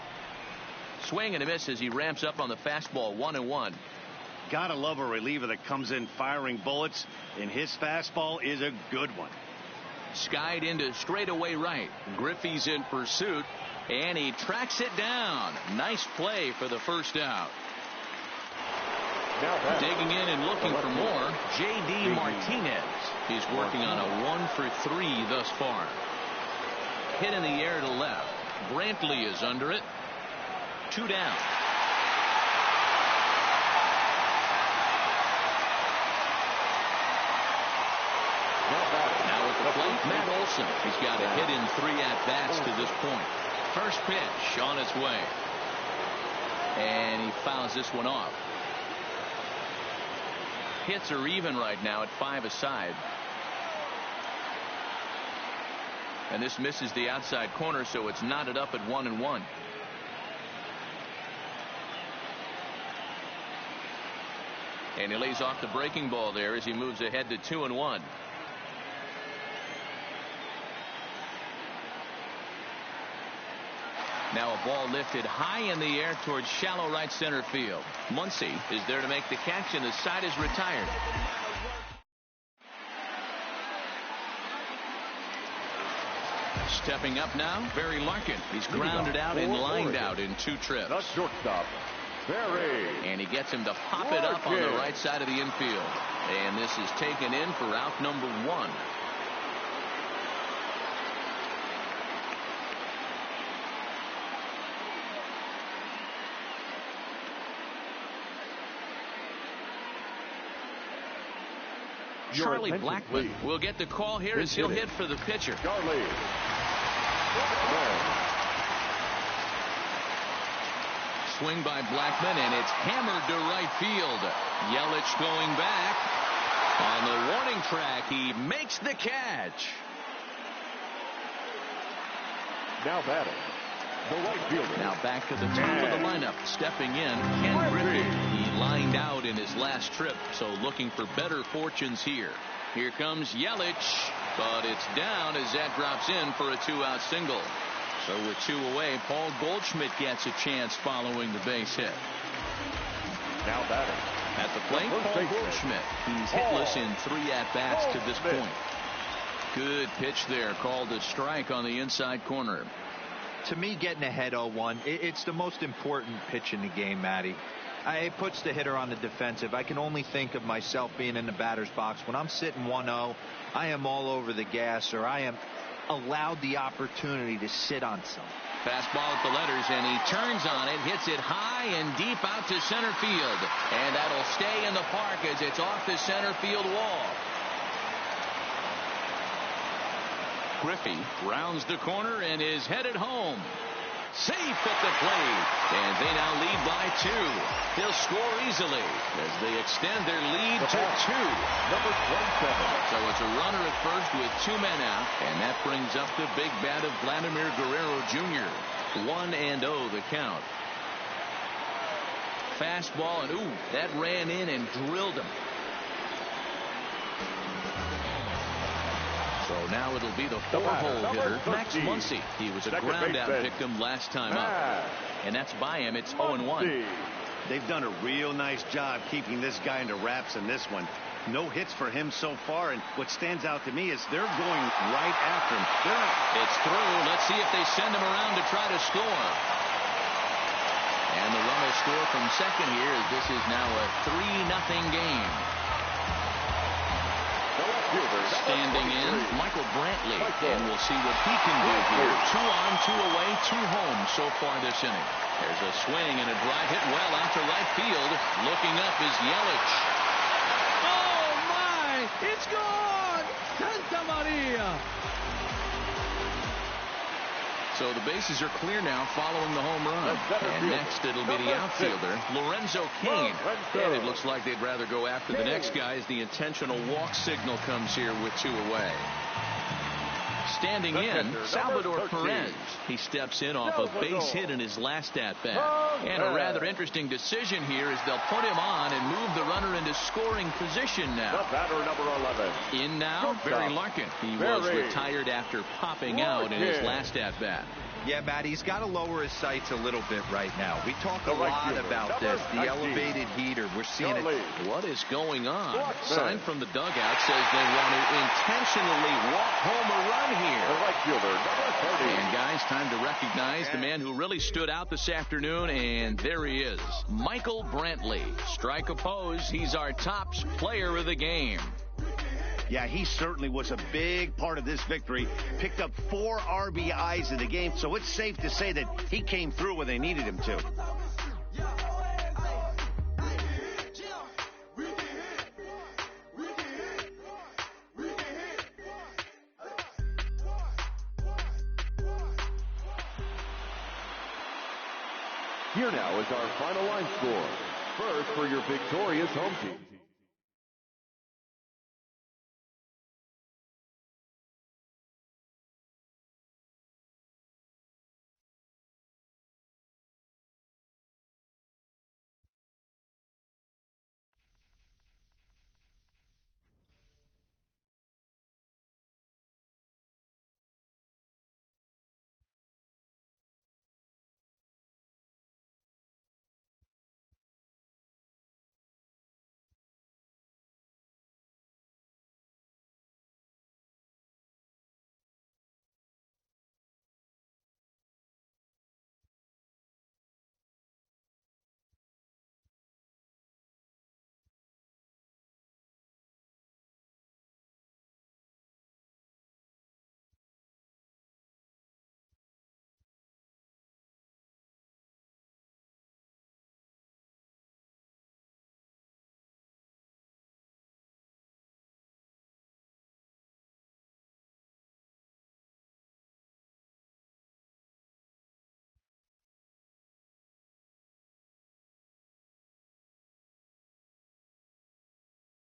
Swing and a miss as he ramps up on the fastball. 1-1. Gotta love a reliever that comes in firing bullets, and his fastball is a good one. Skied into straightaway right. Griffey's in pursuit, and he tracks it down. Nice play for the first out. Digging in and looking for more, J.D. Martinez. He's working on a 1-for-3 thus far. Hit in the air to left. Brantley is under it. 2 down. Now at the plate, Matt Olson. He's got a hit in 3 at-bats to this point. First pitch on its way. And he fouls this one off. Hits are even right now at 5 aside. And this misses the outside corner, so it's knotted up at 1-1. And he lays off the breaking ball there as he moves ahead to 2-1. Now a ball lifted high in the air towards shallow right center field. Muncy is there to make the catch, and the side is retired. Stepping up now, Barry Larkin. He's grounded out and lined out in 2 trips. The shortstop, Barry. And he gets him to pop it up on the right side of the infield. And this is taken in for out number 1. Charlie Blackmon will get the call here as he'll hit for the pitcher. Charlie. Swing by Blackmon, and it's hammered to right field. Yelich going back. On the warning track, he makes the catch. Now batting, the right fielder. Now back to the top of the lineup. Stepping in, Ken Griffey. lined out in his last trip, so looking for better fortunes here. Here comes Yelich, but it's down as that drops in for a 2-out single. So with 2 away, Paul Goldschmidt gets a chance following the base hit. Now batting. At the plate, Paul Goldschmidt. He's hitless in 3 at-bats to this point. Good pitch there, called a strike on the inside corner. To me, getting ahead 0-1, it's the most important pitch in the game, Matty. It puts the hitter on the defensive. I can only think of myself being in the batter's box. When I'm sitting 1-0, I am all over the gas, or I am allowed the opportunity to sit on something. Fastball at the letters, and he turns on it, hits it high and deep out to center field. And that'll stay in the park as it's off the center field wall. Griffey rounds the corner and is headed home. Safe at the plate, and they now lead by 2. They'll score easily as they extend their lead to 2. Number 27. So it's a runner at first with 2 men out, and that brings up the big bat of Vladimir Guerrero Jr. 1-0 the count. Fastball, and that ran in and drilled him. So now it'll be the 4-hole hitter, Max Muncy. He was a ground-out victim last time up. And that's by him. It's 0-1. They've done a real nice job keeping this guy into wraps in this one. No hits for him so far, and what stands out to me is they're going right after him. It's through. Let's see if they send him around to try to score. And the run will score from second here, as this is now a 3-0 game. Standing in, Michael Brantley, and we'll see what he can do here. 2 on, 2 away, 2 home so far this inning. There's a swing and a drive hit well out to right field. Looking up is Yelich. Oh, my! It's gone! Santa Maria! So the bases are clear now following the home run. And next it'll be the outfielder, Lorenzo Cain. And it looks like they'd rather go after the next guy as the intentional walk signal comes here with 2 away. Standing in, Salvador Perez. He steps in off a base hit in his last at-bat. And a rather interesting decision here is they'll put him on and move the runner into scoring position now. The batter, number 11. In now, Barry Larkin. He was retired after popping out in his last at-bat. Yeah, Matt, he's got to lower his sights a little bit right now. We talk a lot about this, the elevated heater. We're seeing it. What is going on? Sign from the dugout says they want to intentionally walk home a run here. The right fielder, number 30. And guys, time to recognize the man who really stood out this afternoon, and there he is, Michael Brantley. Strike opposed. He's our top player of the game. Yeah, he certainly was a big part of this victory. Picked up 4 RBIs in the game, so it's safe to say that he came through when they needed him to. Here now is our final line score. First for your victorious home team.